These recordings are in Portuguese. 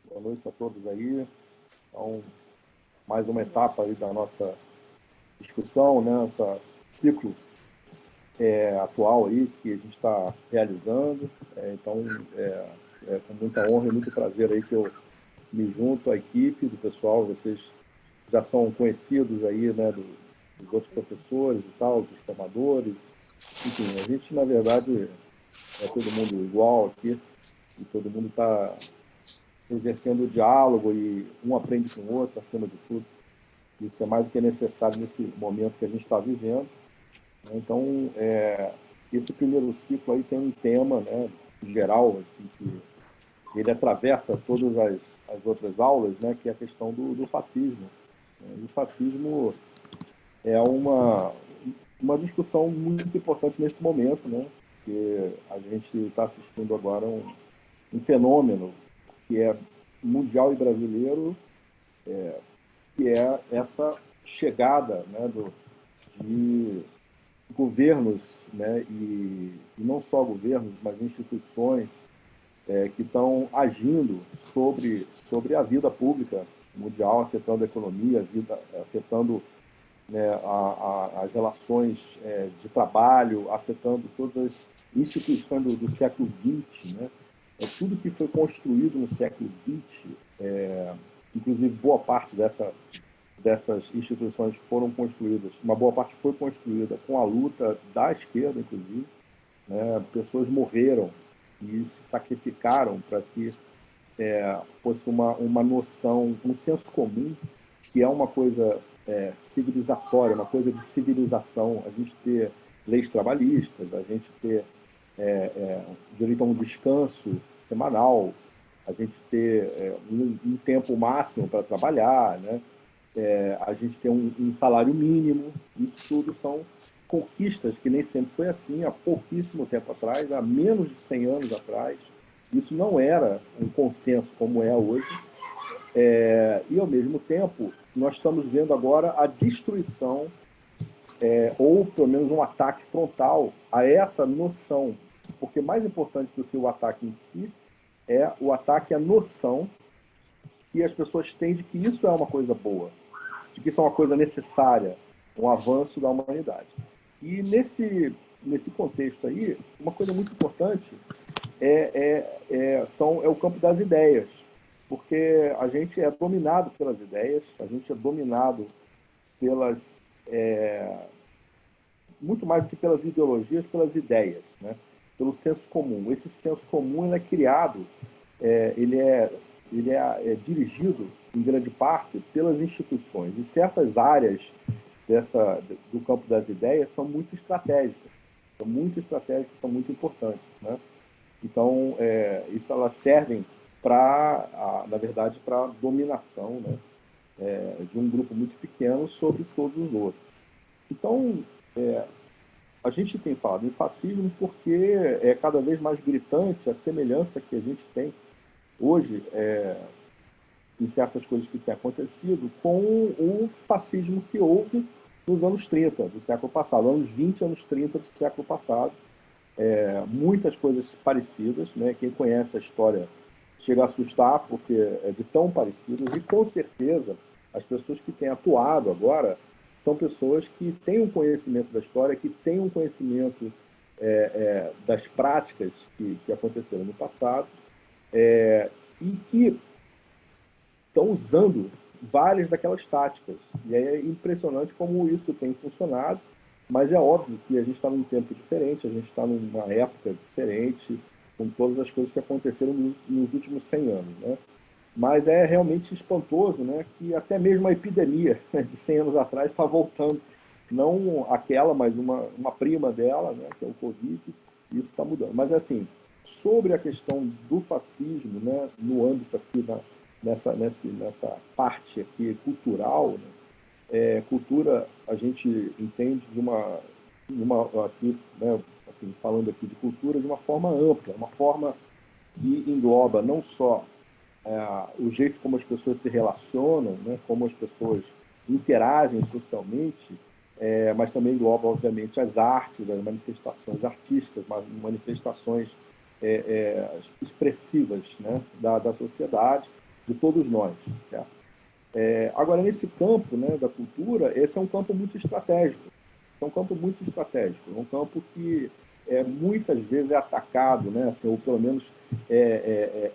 Boa noite a todos aí. Então, mais uma etapa aí da nossa discussão, né? Esse ciclo atual aí que a gente está realizando. Então, é com muita honra e muito prazer aí que eu me junto à equipe do pessoal. Vocês já são conhecidos aí, né? Dos outros professores e tal, dos formadores. Enfim, a gente, na verdade, é todo mundo igual aqui e todo mundo está exercendo o diálogo e um aprende com o outro, acima de tudo. Isso é mais do que necessário nesse momento que a gente está vivendo. Então, esse primeiro ciclo aí tem um tema, né, geral, assim, que ele atravessa todas as outras aulas, né, que é a questão do fascismo. E o fascismo é uma discussão muito importante nesse momento, né, que a gente está assistindo agora um fenômeno que é mundial e brasileiro, que é essa chegada, né, de governos, né, e não só governos, mas instituições que estão agindo sobre a vida pública mundial, afetando a economia, afetando, né, as relações de trabalho, afetando todas as instituições do século XX, né? Tudo que foi construído no século XX, inclusive boa parte dessas instituições foram construídas, uma boa parte foi construída com a luta da esquerda, inclusive, né? Pessoas morreram e se sacrificaram para que fosse uma noção, um senso comum, que é uma coisa civilizatória, uma coisa de civilização, a gente ter leis trabalhistas, a gente ter direito a um descanso semanal, a gente ter um tempo máximo para trabalhar, né? A gente ter um salário mínimo. Isso tudo são conquistas que nem sempre foi assim. Há pouquíssimo tempo atrás, há menos de 100 anos atrás, isso não era um consenso como é hoje. E, ao mesmo tempo, nós estamos vendo agora a destruição, ou pelo menos um ataque frontal a essa noção. Porque mais importante do que o ataque em si é o ataque à noção que as pessoas têm de que isso é uma coisa boa, de que isso é uma coisa necessária, um avanço da humanidade. E nesse contexto aí, uma coisa muito importante é o campo das ideias, porque a gente é dominado pelas ideias, a gente é dominado pelas muito mais do que pelas ideologias, pelas ideias, né? Pelo senso comum. Esse senso comum ele é criado, ele é dirigido, em grande parte, pelas instituições. E certas áreas do campo das ideias são muito estratégicas, são muito importantes, né? Então, isso elas servem na verdade, para a dominação, né, de um grupo muito pequeno sobre todos os outros. Então, a gente tem falado em fascismo porque é cada vez mais gritante a semelhança que a gente tem hoje em certas coisas que têm acontecido com o fascismo que houve nos anos 30 do século passado, anos 20, anos 30 do século passado. Muitas coisas parecidas, né? Quem conhece a história chega a assustar porque é de tão parecidas, e com certeza as pessoas que têm atuado agora são pessoas que têm um conhecimento da história, que têm um conhecimento das práticas que aconteceram no passado, e que estão usando várias daquelas táticas. E é impressionante como isso tem funcionado, mas é óbvio que a gente está num tempo diferente, a gente está numa época diferente, com todas as coisas que aconteceram nos últimos 100 anos, né? Mas é realmente espantoso, né, que até mesmo a epidemia de 100 anos atrás está voltando. Não aquela, mas uma prima dela, né, que é o Covid, e isso está mudando. Mas, assim, sobre a questão do fascismo, né, no âmbito aqui nessa parte aqui cultural, né, cultura a gente entende aqui, né, assim, falando aqui de cultura de uma forma ampla, uma forma que engloba não só o jeito como as pessoas se relacionam, né, como as pessoas interagem socialmente, mas também engloba, obviamente, as artes, as manifestações artísticas, manifestações expressivas, né, da sociedade. de todos nós. Certo? Agora, nesse campo, né, da cultura, esse é um campo muito estratégico. É um campo muito estratégico. É um campo que muitas vezes é atacado, né, assim, ou pelo menos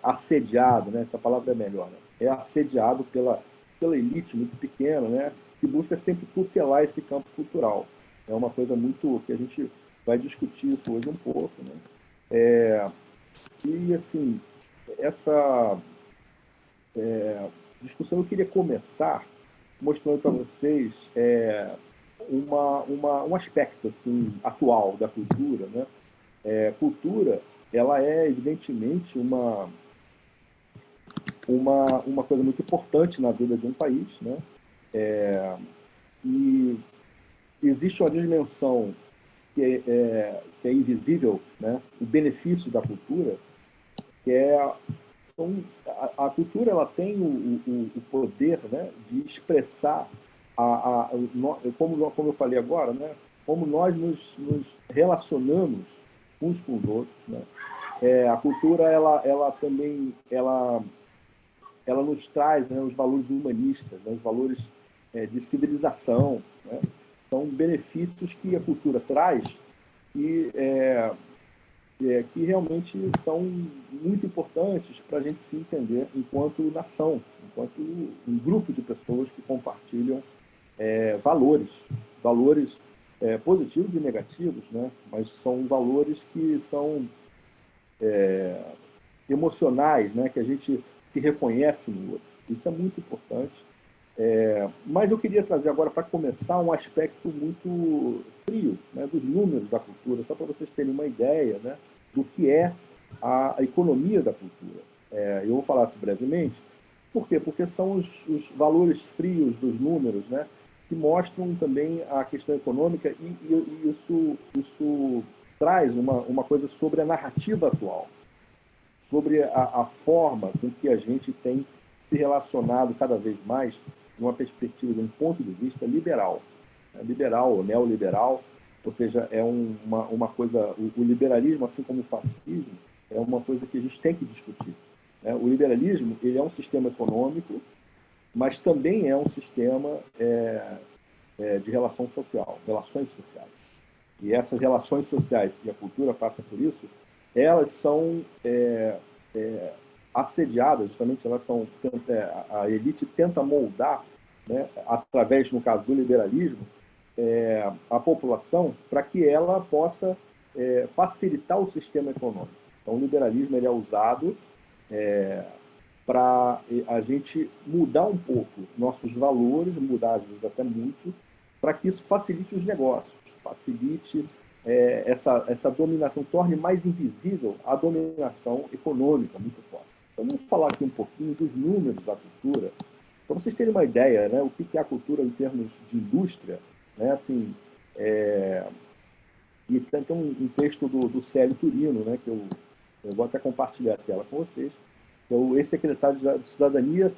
assediado, né, essa palavra é melhor, né, é assediado pela elite muito pequena, né, que busca sempre tutelar esse campo cultural. É uma coisa muito que a gente vai discutir isso hoje um pouco, né? E assim, essa discussão eu queria começar mostrando para vocês um aspecto assim, atual da cultura, né? Cultura, ela é evidentemente uma coisa muito importante na vida de um país, né? E existe uma dimensão que é invisível, né? O benefício da cultura, que é então, a cultura ela tem o poder, né, de expressar como eu falei agora, né, como nós nos relacionamos uns com os outros, né? A cultura ela também ela nos traz, né, os valores humanistas, né, os valores de civilização, né? São benefícios que a cultura traz e que realmente são muito importantes para a gente se entender enquanto nação, enquanto um grupo de pessoas que compartilham valores positivos e negativos, né? Mas são valores que são emocionais, né? Que a gente se reconhece no outro. Isso é muito importante. Mas eu queria trazer agora, para começar, um aspecto muito frio, né, dos números da cultura, só para vocês terem uma ideia, né, do que é a economia da cultura. Eu vou falar isso brevemente. Por quê? Porque são os valores frios dos números, né, que mostram também a questão econômica e isso traz uma coisa sobre a narrativa atual, sobre a forma com que a gente tem se relacionado cada vez mais de uma perspectiva, de um ponto de vista liberal, né? Liberal ou neoliberal, ou seja, é uma coisa, o liberalismo, assim como o fascismo, é uma coisa que a gente tem que discutir, né? O liberalismo, ele é um sistema econômico, mas também é um sistema de relação social, relações sociais. E essas relações sociais, e a cultura passa por isso, elas são assediadas, justamente elas são, a elite tenta moldar, né, através, no caso do liberalismo, a população para que ela possa facilitar o sistema econômico. Então, o liberalismo ele é usado para a gente mudar um pouco nossos valores, mudar às vezes até muito, para que isso facilite os negócios, facilite essa dominação, torne mais invisível a dominação econômica muito forte. Então, vamos falar aqui um pouquinho dos números da cultura, para vocês terem uma ideia, né, o que é a cultura em termos de indústria, né, assim, e tem um texto do Célio Turino, né, que eu vou até compartilhar a tela com vocês, que é o ex-secretário de Cidadania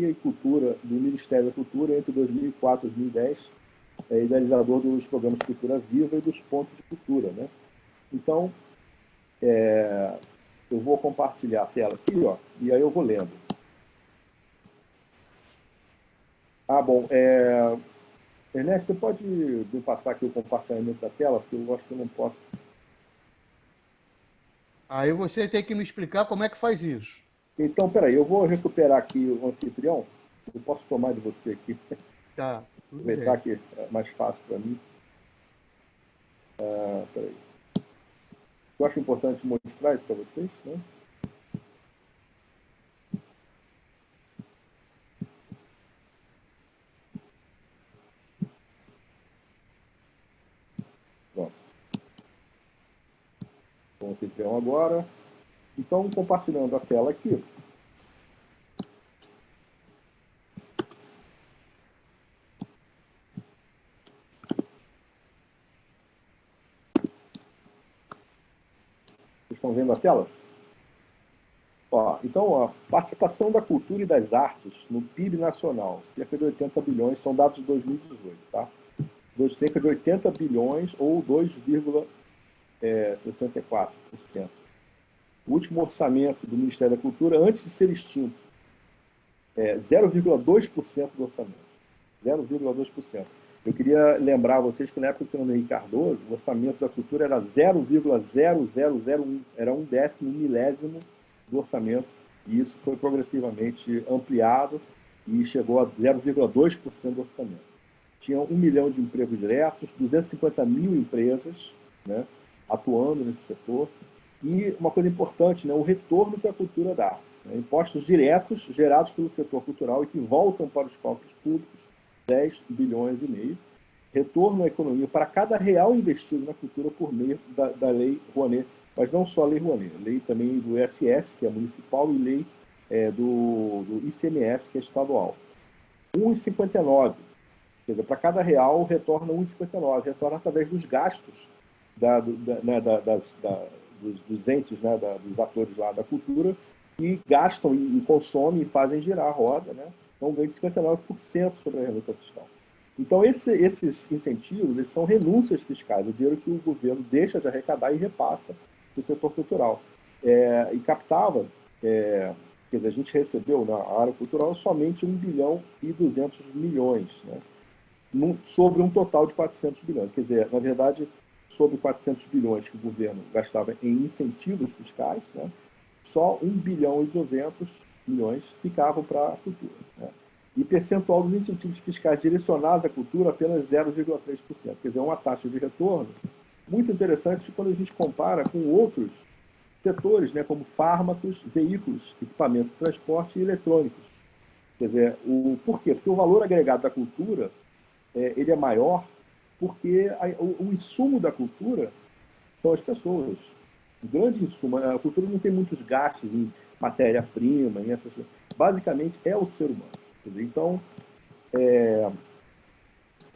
e Cultura do Ministério da Cultura entre 2004 e 2010, idealizador dos programas Cultura Viva e dos Pontos de Cultura, né? Então, eu vou compartilhar a tela aqui, ó, e aí eu vou lendo. Bom, Ernesto, você pode me passar aqui o compartilhamento da tela, porque eu acho que eu não posso. Aí você tem que me explicar como é que faz isso. Então, peraí, eu vou recuperar aqui o anfitrião. Eu posso tomar de você aqui. Tá, tudo Aproveitar bem. que é mais fácil para mim. Peraí. Eu acho importante mostrar isso para vocês, né? Pronto. Com o anfitrião agora. Então, compartilhando a tela aqui. Vocês estão vendo a tela? Então, a participação da cultura e das artes no PIB nacional, cerca de 80 bilhões, são dados de 2018, tá? Cerca de 80 bilhões ou 2,64%. O último orçamento do Ministério da Cultura, antes de ser extinto, 0,2% do orçamento. 0,2%. Eu queria lembrar a vocês que na época do Fernando Henrique Cardoso, o orçamento da cultura era 0,0001, era um décimo, um milésimo do orçamento, e isso foi progressivamente ampliado e chegou a 0,2% do orçamento. Tinha 1 milhão de empregos diretos, 250 mil empresas, né, atuando nesse setor, e uma coisa importante, né, o retorno que a cultura dá. Né, impostos diretos gerados pelo setor cultural e que voltam para os cofres públicos, 10 bilhões e meio. Retorno à economia para cada real investido na cultura por meio da Lei Rouanet, mas não só a Lei Rouanet, lei também do ISS, que é municipal, e lei do ICMS, que é estadual. 1,59. Quer dizer, para cada real retorna 1,59, retorna através dos gastos dos entes, né, dos atores lá da cultura, que gastam e consomem e fazem girar a roda, né? Então ganha de 59% sobre a renúncia fiscal. Então esses incentivos, eles são renúncias fiscais, o dinheiro que o governo deixa de arrecadar e repassa para o setor cultural. E captava, quer dizer, a gente recebeu na área cultural somente 1 bilhão e 200 milhões, né? Sobre um total de 400 bilhões. Quer dizer, na verdade, sobre 400 bilhões que o governo gastava em incentivos fiscais, né, só 1 bilhão e 200 milhões ficavam para a cultura. Né? E percentual dos incentivos fiscais direcionados à cultura apenas 0,3%. Quer dizer, uma taxa de retorno muito interessante quando a gente compara com outros setores, né, como fármacos, veículos, equipamentos de transporte e eletrônicos. Quer dizer, por quê? Porque o valor agregado da cultura ele é maior porque o insumo da cultura são as pessoas. O grande insumo, a cultura não tem muitos gastos em matéria-prima, em essas coisas. Basicamente é o ser humano. Dizer, então,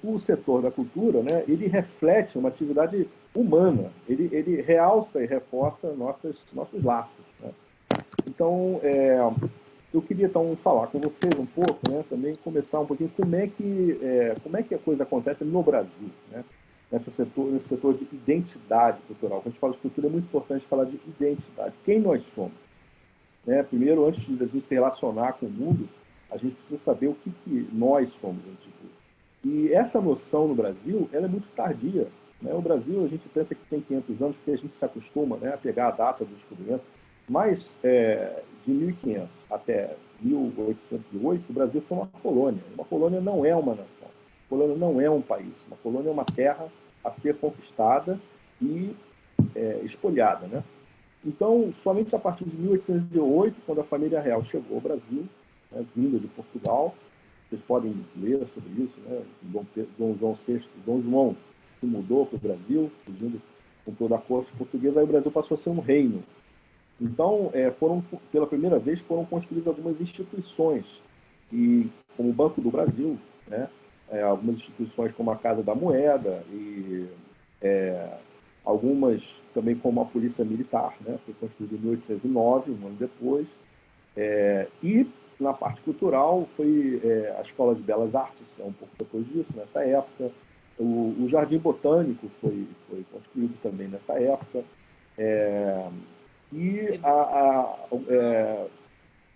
o setor da cultura, né, ele reflete uma atividade humana, ele realça e reforça nossos laços. Né? Então, eu queria então falar com vocês um pouco, né, também começar um pouquinho como é que a coisa acontece no Brasil, né, nesse setor de identidade cultural. Quando a gente fala de cultura, é muito importante falar de identidade. Quem nós somos? Né? Primeiro, antes de a gente se relacionar com o mundo, a gente precisa saber o que nós somos antes de tudo. E essa noção no Brasil, ela é muito tardia. Né? O Brasil, a gente pensa que tem 500 anos, porque a gente se acostuma, né, a pegar a data do descobrimento, mas de 1500 até 1808, o Brasil foi uma colônia. Uma colônia não é uma nação. Uma colônia não é um país. Uma colônia é uma terra a ser conquistada e espoliada. Né? Então, somente a partir de 1808, quando a família real chegou ao Brasil, né, vinda de Portugal, vocês podem ler sobre isso, né? Dom João se mudou para o Brasil, fugindo com toda a corte portuguesa, aí o Brasil passou a ser um reino. Então, pela primeira vez, foram construídas algumas instituições, e, como o Banco do Brasil, né, algumas instituições como a Casa da Moeda, e algumas também como a Polícia Militar, né, foi construída em 1809, um ano depois, e na parte cultural foi a Escola de Belas Artes, um pouco depois disso, nessa época. O Jardim Botânico foi construído também nessa época. E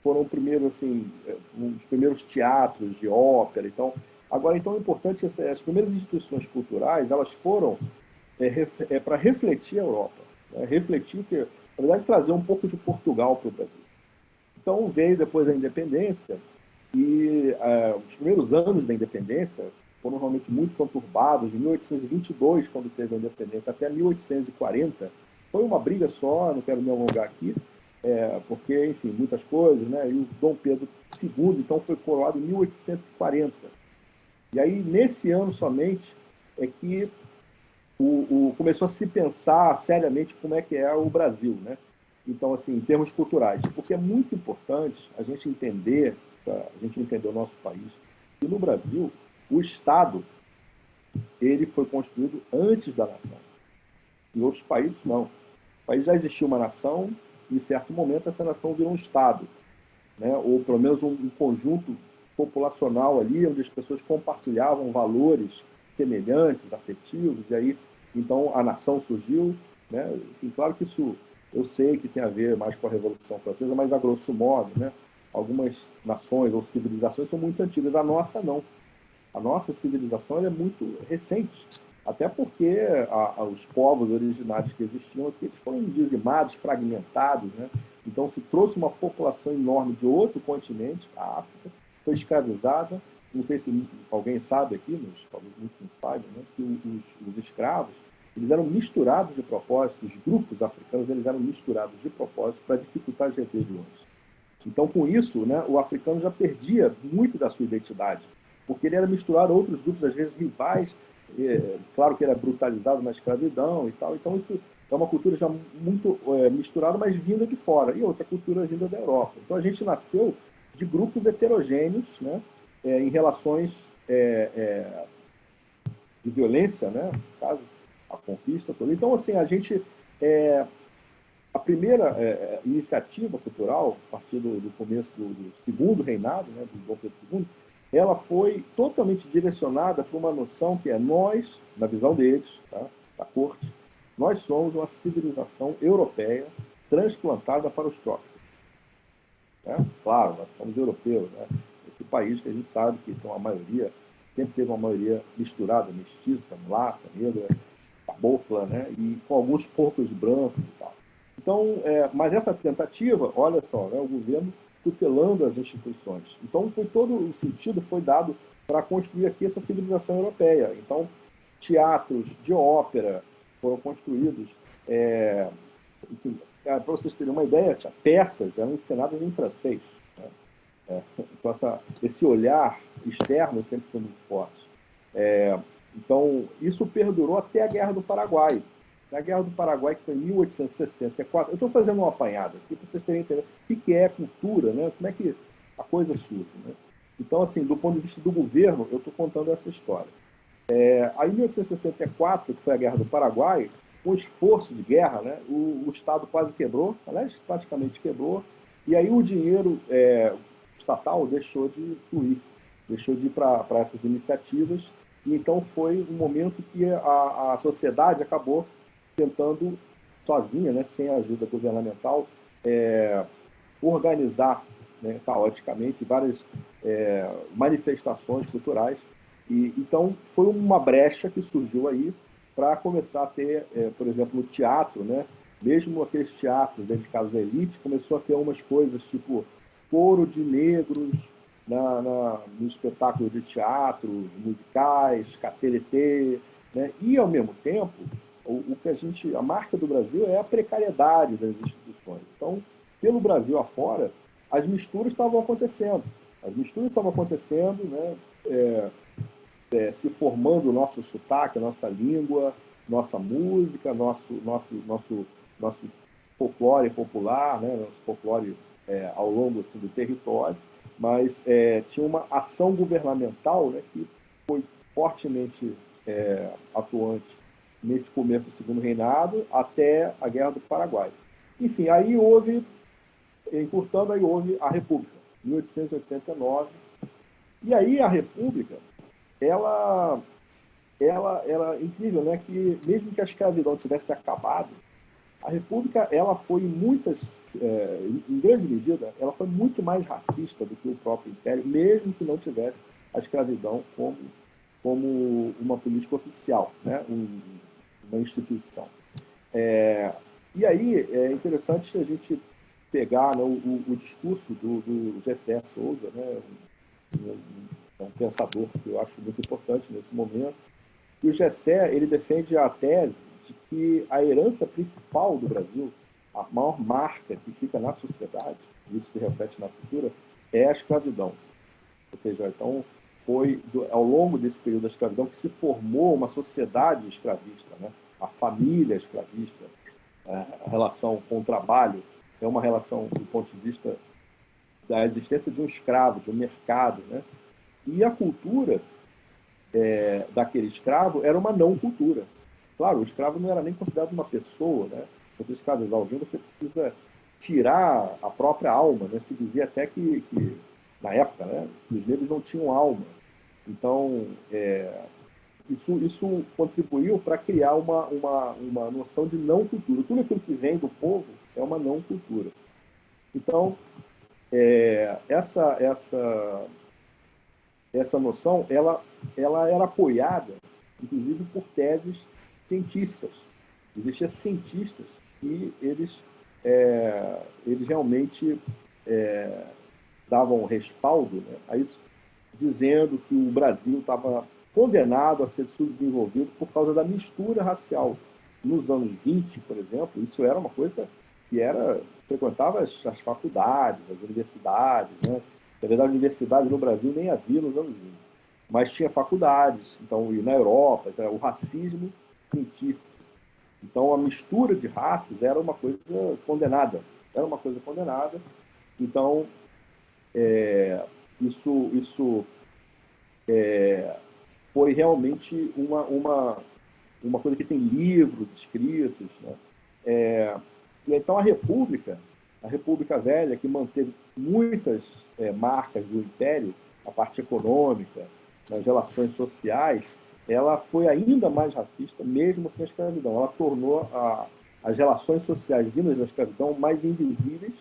foram primeiro, assim, os primeiros teatros de ópera. Então, agora, então, é importante que as primeiras instituições culturais, elas foram para refletir a Europa, né? Refletir, que, na verdade, trazer um pouco de Portugal para o Brasil. Então, veio depois a independência, e os primeiros anos da independência foram realmente muito conturbados. De 1822, quando teve a independência, até 1840, foi uma briga só, não quero me alongar aqui, porque, enfim, muitas coisas, né? E o Dom Pedro II, então, foi coroado em 1840. E aí, nesse ano somente, é que começou a se pensar seriamente como é que é o Brasil, né? Então, assim, em termos culturais, porque é muito importante a gente entender o nosso país, e no Brasil, o Estado, ele foi construído antes da nação. Em outros países, não. No país já existia uma nação, e em certo momento essa nação virou um Estado, né? Ou pelo menos um conjunto populacional ali, onde as pessoas compartilhavam valores semelhantes, afetivos, e aí, então, a nação surgiu, né? Enfim, claro que isso eu sei que tem a ver mais com a Revolução Francesa, mas a grosso modo, né? algumas nações ou civilizações são muito antigas. A nossa não. A nossa civilização ela é muito recente. Até porque os povos originários que existiam aqui eles foram dizimados, fragmentados, né? Então se trouxe uma população enorme de outro continente, a África, foi escravizada. Não sei se alguém sabe aqui, mas talvez muitos não saibam, né? Que os escravos eles eram misturados de propósito, os grupos africanos eles eram misturados de propósito para dificultar as rebeliões. Então, com isso, né, o africano já perdia muito da sua identidade, porque ele era misturado a outros grupos, às vezes rivais. Claro que ele era brutalizado na escravidão e tal. Então, isso é uma cultura já muito misturada, mas vinda de fora. E outra cultura vinda da Europa. Então, a gente nasceu de grupos heterogêneos, né, em relações de violência, né, no caso, a conquista toda. Então, assim, a primeira iniciativa cultural, a partir do começo do segundo reinado, né, do Dom Pedro II, ela foi totalmente direcionada para uma noção que é nós, na visão deles, tá, da corte, nós somos uma civilização europeia transplantada para os trópicos. Né? Claro, nós somos europeus, né? Esse país que a gente sabe que tem uma maioria, sempre teve uma maioria misturada, mestiça, mulata, negra, cabocla, né? E com alguns poucos brancos e tal. Então, mas essa tentativa, olha só, né, o governo tutelando as instituições. Então, todo o sentido foi dado para construir aqui essa civilização europeia. Então, teatros de ópera foram construídos. Para vocês terem uma ideia, peças eram ensinadas em francês. Né? Então, esse olhar externo sempre foi muito forte. Então, isso perdurou até a Guerra do Paraguai. Na Guerra do Paraguai, que foi em 1864, eu estou fazendo uma apanhada aqui para vocês terem entender o que é cultura, né? Como é que a coisa surge. Né? Então, assim, do ponto de vista do governo, eu estou contando essa história. Aí, em 1864, que foi a Guerra do Paraguai, com esforço de guerra, né? O Estado quase quebrou, aliás, praticamente quebrou, e aí o dinheiro estatal deixou de fluir, deixou de ir para essas iniciativas, e então foi um momento que a sociedade acabou tentando, sozinha, né, sem a ajuda governamental, organizar, né, caoticamente várias manifestações culturais. E, então, foi uma brecha que surgiu aí para começar a ter, por exemplo, o teatro, né? Mesmo aqueles teatros dedicados à elite, começou a ter umas coisas tipo coro de negros no espetáculo de teatro, musicais, cateretê, né? E, ao mesmo tempo, o que a marca do Brasil é a precariedade das instituições. Então, pelo Brasil afora, as misturas estavam acontecendo. As misturas estavam acontecendo, né? Se formando o nosso sotaque, a nossa língua, nossa música, nosso folclore popular, né? Nosso folclore ao longo assim, do território, mas tinha uma ação governamental, né, que foi fortemente atuante nesse começo do segundo reinado até a Guerra do Paraguai. Enfim, aí houve a República, 1889, e aí a República, ela é incrível, né, que mesmo que a escravidão tivesse acabado, a República, ela foi em grande medida, ela foi muito mais racista do que o próprio Império, mesmo que não tivesse a escravidão como uma política oficial, né, uma instituição. E aí é interessante a gente pegar, né, o discurso do Gessé Souza, né, um pensador que eu acho muito importante nesse momento. E o Gessé, ele defende a tese de que a herança principal do Brasil, a maior marca que fica na sociedade, isso se reflete na cultura, é a escravidão. Ou seja, então, foi ao longo desse período da escravidão que se formou uma sociedade escravista, né? A família escravista, a relação com o trabalho é uma relação do ponto de vista da existência de um escravo, de um mercado, né? E a cultura daquele escravo era uma não cultura. Claro, o escravo não era nem considerado uma pessoa, né? Você escravizar alguém, você precisa tirar a própria alma, né? Se dizia até que na época, né, os negros não tinham alma. Então, isso contribuiu para criar uma noção de não cultura. Tudo aquilo que vem do povo é uma não cultura. Então, essa noção ela era apoiada, inclusive, por teses científicas. Existiam cientistas que eles realmente davam respaldo, né, a isso, dizendo que o Brasil estava condenado a ser subdesenvolvido por causa da mistura racial. Nos anos 20, por exemplo, isso era uma coisa que frequentava as faculdades, as universidades, né? Na verdade, a universidade no Brasil nem havia nos anos 20, mas tinha faculdades, então, e na Europa, então, o racismo científico. Então, a mistura de raças era uma coisa condenada. Era uma coisa condenada. Então, isso foi realmente uma coisa que tem livros escritos, né? E então a República Velha, que manteve muitas marcas do Império, a parte econômica, nas relações sociais, ela foi ainda mais racista, mesmo sem a escravidão. Ela tornou as relações sociais vindas da escravidão mais invisíveis,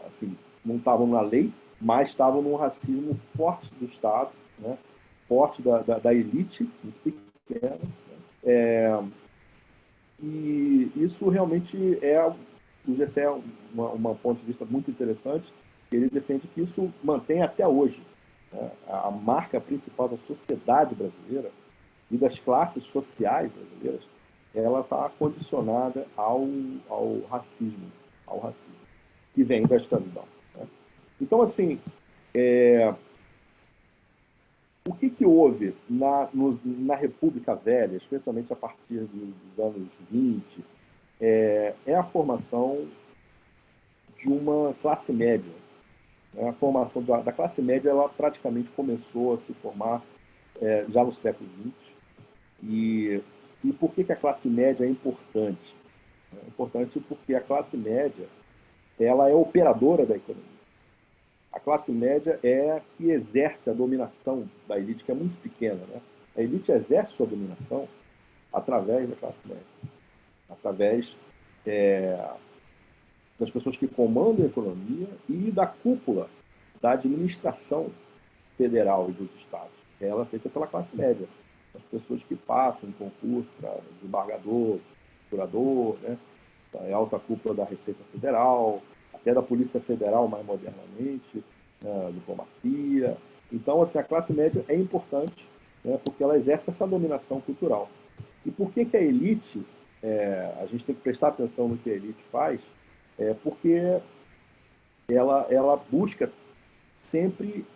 assim, não estavam na lei, mas estavam num racismo forte do Estado, né? Forte da elite, muito pequena. E isso realmente o Gessé é uma ponto de vista muito interessante. Ele defende que isso mantém até hoje, né? A marca principal da sociedade brasileira e das classes sociais brasileiras, ela está condicionada ao racismo, que vem da escravidão, né? Então, assim, o que houve na República Velha, especialmente a partir dos anos 20, é a formação de uma classe média. A formação da classe média, ela praticamente começou a se formar já no século XX. E por que a classe média é importante? É importante porque a classe média ela é operadora da economia. A classe média é a que exerce a dominação da elite, que é muito pequena, né? A elite exerce sua dominação através da classe média, através das pessoas que comandam a economia e da cúpula da administração federal e dos estados. Ela é feita pela classe média. As pessoas que passam em concurso para desembargador, procurador, né? A alta cúpula da Receita Federal, até da Polícia Federal, mais modernamente, diplomacia. Então, assim, a classe média é importante, né, porque ela exerce essa dominação cultural. E por que a elite, a gente tem que prestar atenção no que a elite faz, porque ela busca sempre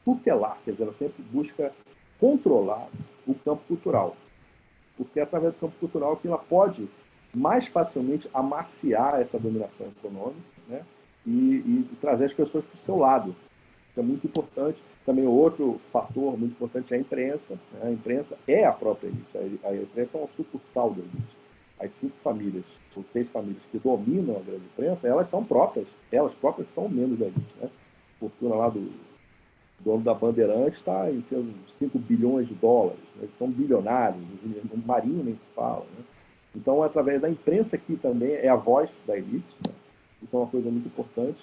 tutelar, quer dizer, ela sempre busca controlar o campo cultural. Porque é através do campo cultural que ela pode mais facilmente amaciar essa dominação econômica, né, e trazer as pessoas para o seu lado. Isso é muito importante. Também outro fator muito importante é a imprensa. Né? A imprensa é a própria elite. A imprensa é uma sucursal da elite. As 5 famílias, ou 6 famílias que dominam a grande imprensa, elas próprias são membros da elite. Né? A fortuna lá do dono da Bandeirantes está em termos de 5 bilhões de dólares. Né? Eles são bilionários, o Marinho nem se fala. Né? Então, é através da imprensa que também é a voz da elite. Né? Isso é uma coisa muito importante.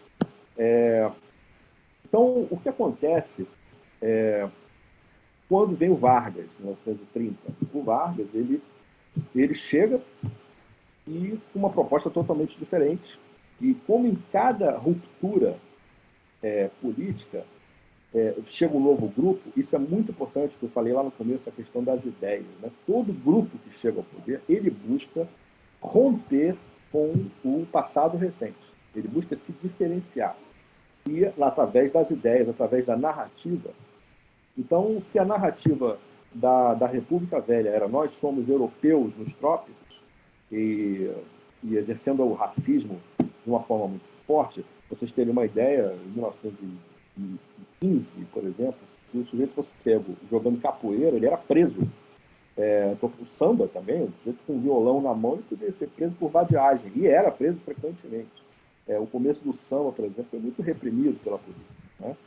Então, o que acontece quando vem o Vargas, em 1930? O Vargas, ele chega e com uma proposta totalmente diferente. E como em cada ruptura política chega um novo grupo, isso é muito importante, que eu falei lá no começo, a questão das ideias. Né? Todo grupo que chega ao poder, ele busca romper com o passado recente. Ele busca se diferenciar. E através das ideias, através da narrativa. Então, se a narrativa da República Velha era nós somos europeus nos trópicos e exercendo o racismo de uma forma muito forte, vocês terem uma ideia, em 1915, por exemplo, se o sujeito fosse cego jogando capoeira, ele era preso. O samba também, o sujeito com um violão na mão, ele podia ser preso por vadiagem, e era preso frequentemente. O começo do samba, por exemplo, foi muito reprimido pela polícia. Né?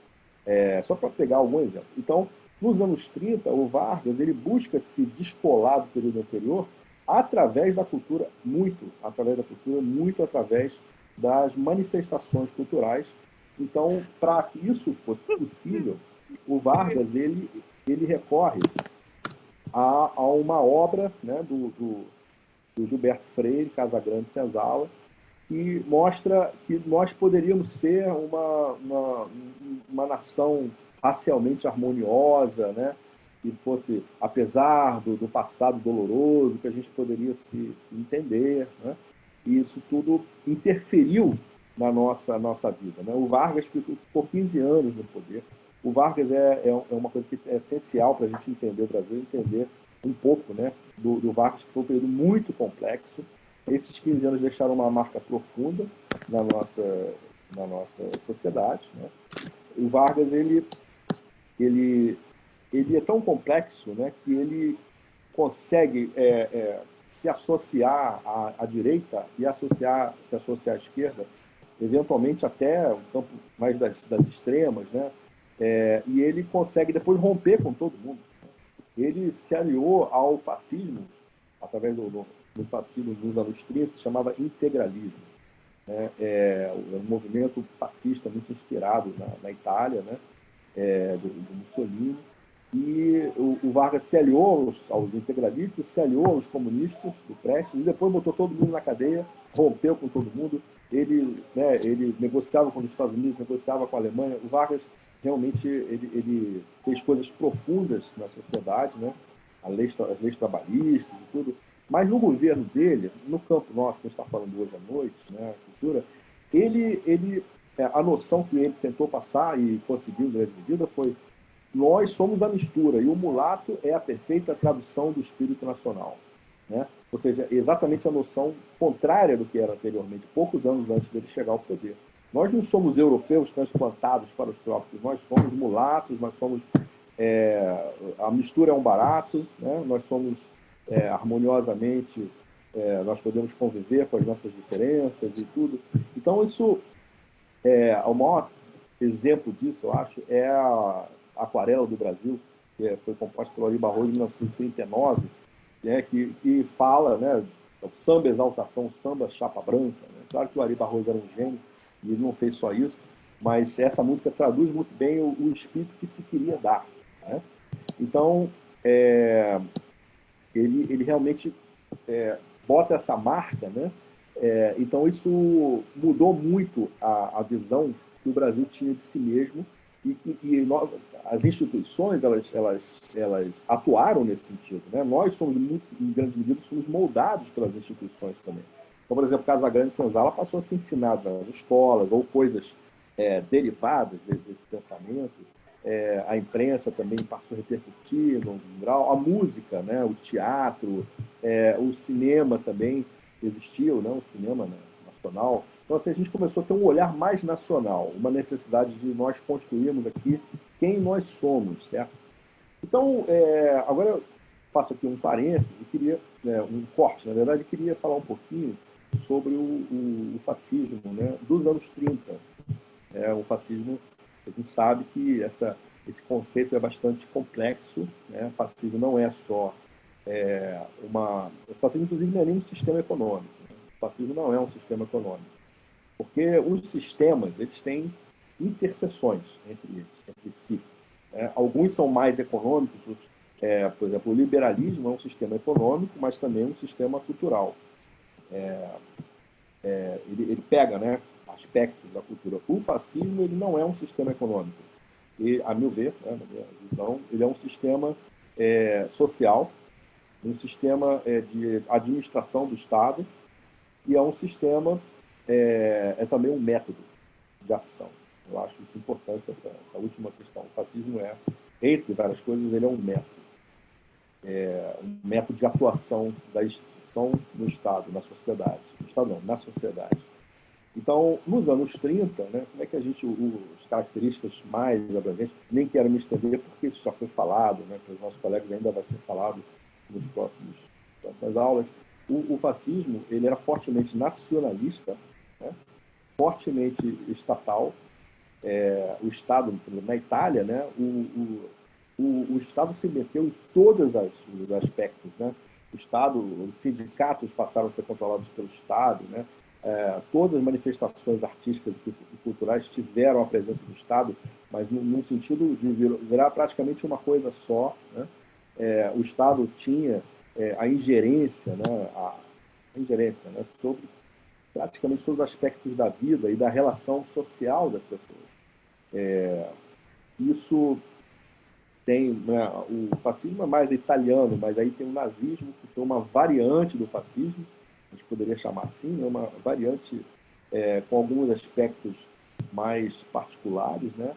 Só para pegar algum exemplo. Então, nos anos 30, o Vargas ele busca se descolar do período anterior através da cultura, muito através das manifestações culturais Então, para que isso fosse possível, o Vargas ele recorre a uma obra, né, do Gilberto Freire, Casagrande Senzala, que mostra que nós poderíamos ser uma nação racialmente harmoniosa, né? Que fosse, apesar do passado doloroso, que a gente poderia se entender, né? E isso tudo interferiu na nossa vida, né? O Vargas ficou 15 anos no poder. O Vargas é uma coisa que é essencial para a gente entender o Brasil, entender um pouco, né, do Vargas, que foi um período muito complexo. Esses 15 anos deixaram uma marca profunda na nossa sociedade, né? O Vargas ele, ele é tão complexo, né, que ele consegue se associar à direita e se associar à esquerda, eventualmente até o campo mais das extremas, né? E ele consegue depois romper com todo mundo. Ele se aliou ao fascismo, através do fascismo dos anos 30, que chamava integralismo, né? Um movimento fascista muito inspirado na Itália, né? Do Mussolini. E o Vargas se aliou aos integralistas, se aliou aos comunistas do Prestes, e depois botou todo mundo na cadeia, rompeu com todo mundo. Ele negociava com os Estados Unidos, negociava com a Alemanha. O Vargas realmente ele fez coisas profundas na sociedade, né? As leis trabalhistas e tudo. Mas no governo dele, no campo nosso que a gente está falando hoje à noite, né, a cultura, a noção que ele tentou passar e conseguiu em grande medida foi: nós somos a mistura, e o mulato é a perfeita tradução do espírito nacional, né? Ou seja, exatamente a noção contrária do que era anteriormente, poucos anos antes dele chegar ao poder. Nós não somos europeus transplantados para os trópicos, nós somos mulatos, nós somos a mistura é um barato, né? Nós somos harmoniosamente, nós podemos conviver com as nossas diferenças e tudo. Então, isso o maior exemplo disso, eu acho, é a Aquarela do Brasil, que foi composta pelo Ari Barroso em 1939, né, que fala, né, o samba exaltação, o samba chapa branca. Né? Claro que o Ari Barroso era um gênio e ele não fez só isso, mas essa música traduz muito bem o espírito que se queria dar. Né? Então, ele realmente bota essa marca, né? Então, isso mudou muito a visão que o Brasil tinha de si mesmo as instituições elas atuaram nesse sentido, né? Nós somos muito, em grande medida, somos moldados pelas instituições também. Então, por exemplo, Casagrande Senzala passou a ser ensinado nas escolas ou coisas derivadas desse pensamento. A imprensa também passou a repercutir no grau, a música, né? O teatro, o cinema também existiu, né? O cinema, né, nacional. Então, assim, a gente começou a ter um olhar mais nacional, uma necessidade de nós construirmos aqui quem nós somos, certo? Então, agora eu faço aqui um parênteses, e queria, um corte, na verdade, queria falar um pouquinho sobre o fascismo, né, dos anos 30. O fascismo, a gente sabe que esse conceito é bastante complexo, né? O fascismo não é só o fascismo, inclusive, não é nem um sistema econômico. Né? O fascismo não é um sistema econômico. Porque os sistemas, eles têm interseções entre si. Alguns são mais econômicos, por exemplo, o liberalismo é um sistema econômico, mas também um sistema cultural. Ele pega, né, aspectos da cultura. O fascismo ele não é um sistema econômico. E, a meu ver, né, na minha visão, ele é um sistema social, um sistema de administração do Estado, e é um sistema, também um método de ação. Eu acho isso importante, essa última questão. O fascismo entre várias coisas, ele é um método de atuação da instituição no Estado, na sociedade. No Estado não, na sociedade. Então, nos anos 30, né, como é que as características mais abrangentes, nem quero me estender porque isso já foi falado, né, pelos nossos colegas ainda vai ser falado nos próximas aulas. O fascismo ele era fortemente nacionalista, né, fortemente estatal. O Estado, na Itália, né, o Estado se meteu em todos os aspectos. Né? O Estado, os sindicatos passaram a ser controlados pelo Estado, né? todas as manifestações artísticas e culturais tiveram a presença do Estado, mas num sentido de virar praticamente uma coisa só, né? O Estado tinha a ingerência, né? A ingerência, né? Sobre praticamente todos os aspectos da vida e da relação social das pessoas. Isso tem, né, o fascismo é mais italiano, mas aí tem o nazismo, que foi uma variante do fascismo, a gente poderia chamar assim, né, uma variante com alguns aspectos mais particulares, né?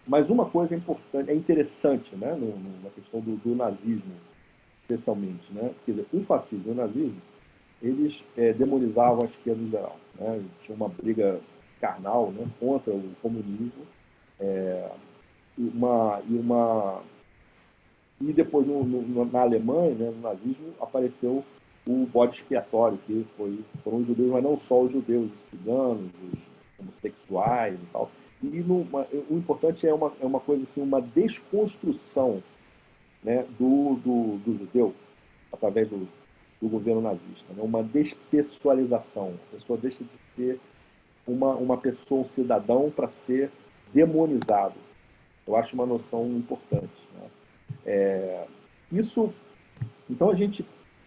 Mas uma coisa importante, é interessante, né, na questão do nazismo, especialmente, né? Quer dizer, o fascismo e o nazismo, eles demonizavam a esquerda em geral, né? Tinha uma briga carnal, né, contra o comunismo, e depois na Alemanha, né, no nazismo, apareceu o bode expiatório, que foram os judeus, mas não só os judeus, os ciganos, os homossexuais e tal. E o importante é uma coisa assim, uma desconstrução, né, do judeu através do governo nazista, né, uma despessoalização. A pessoa deixa de ser uma pessoa, um cidadão, para ser demonizado. Eu acho uma noção importante, né? Isso, então a gente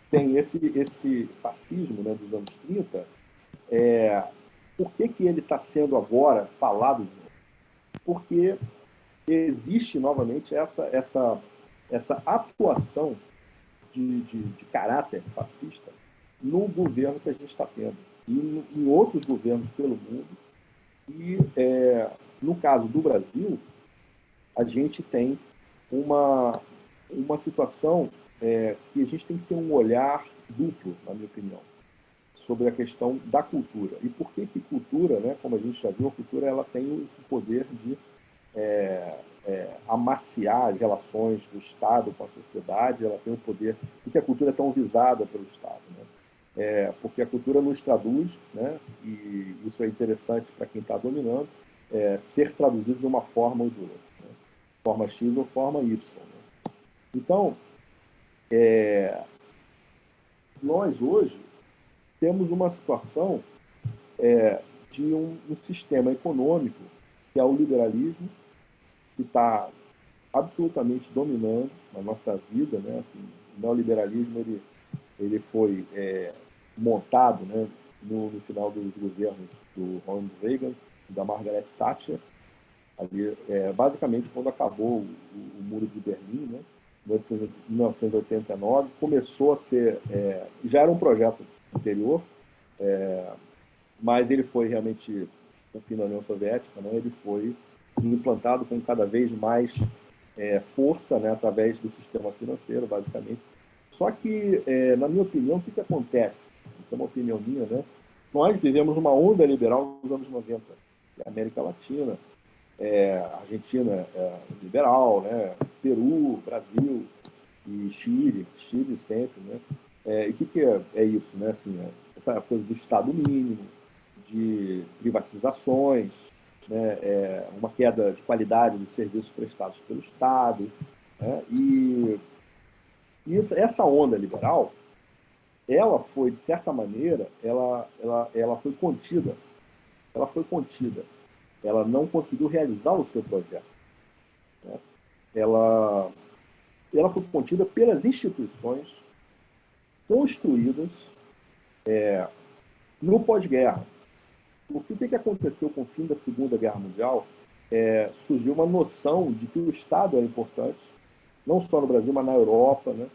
tem esse fascismo, né, dos anos 30. Por que ele está sendo agora falado de novo? Porque existe novamente essa atuação de caráter fascista no governo que a gente está tendo e em outros governos pelo mundo. E no caso do Brasil, a gente tem uma situação que a gente tem que ter um olhar duplo, na minha opinião, sobre a questão da cultura. E por que cultura, né, como a gente já viu, a cultura ela tem esse poder de amaciar as relações do Estado com a sociedade, ela tem o poder, porque a cultura é tão visada pelo Estado, né? Porque a cultura nos traduz, né, e isso é interessante para quem está dominando, ser traduzido de uma forma ou de outra, né? Forma X ou forma Y. Né? Então, nós hoje temos uma situação de um sistema econômico que é o liberalismo, que está absolutamente dominando a nossa vida, né? Assim, o neoliberalismo ele foi montado, né, no final dos governos do Ronald Reagan e da Margaret Thatcher, ali, basicamente quando acabou o Muro de Berlim, né, em 1989, começou a ser, já era um projeto anterior, mas ele foi realmente, no fim da União Soviética, né, ele foi implantado com cada vez mais força, né, através do sistema financeiro, basicamente. Só que, na minha opinião, o que acontece? Isso é uma opinião minha, né? Nós vivemos uma onda liberal nos anos 90. A América Latina, a Argentina liberal, né? Peru, Brasil e Chile sempre, né? E o que é isso, né? Assim, essa coisa do Estado mínimo, de privatizações, né? Uma queda de qualidade dos serviços prestados pelo Estado, né? E essa onda liberal, ela foi, de certa maneira, ela foi contida. Ela foi contida. Ela não conseguiu realizar o seu projeto. Né? Ela foi contida pelas instituições construídas no pós-guerra. Porque o que aconteceu com o fim da Segunda Guerra Mundial? Surgiu uma noção de que o Estado era importante, não só no Brasil, mas na Europa, né?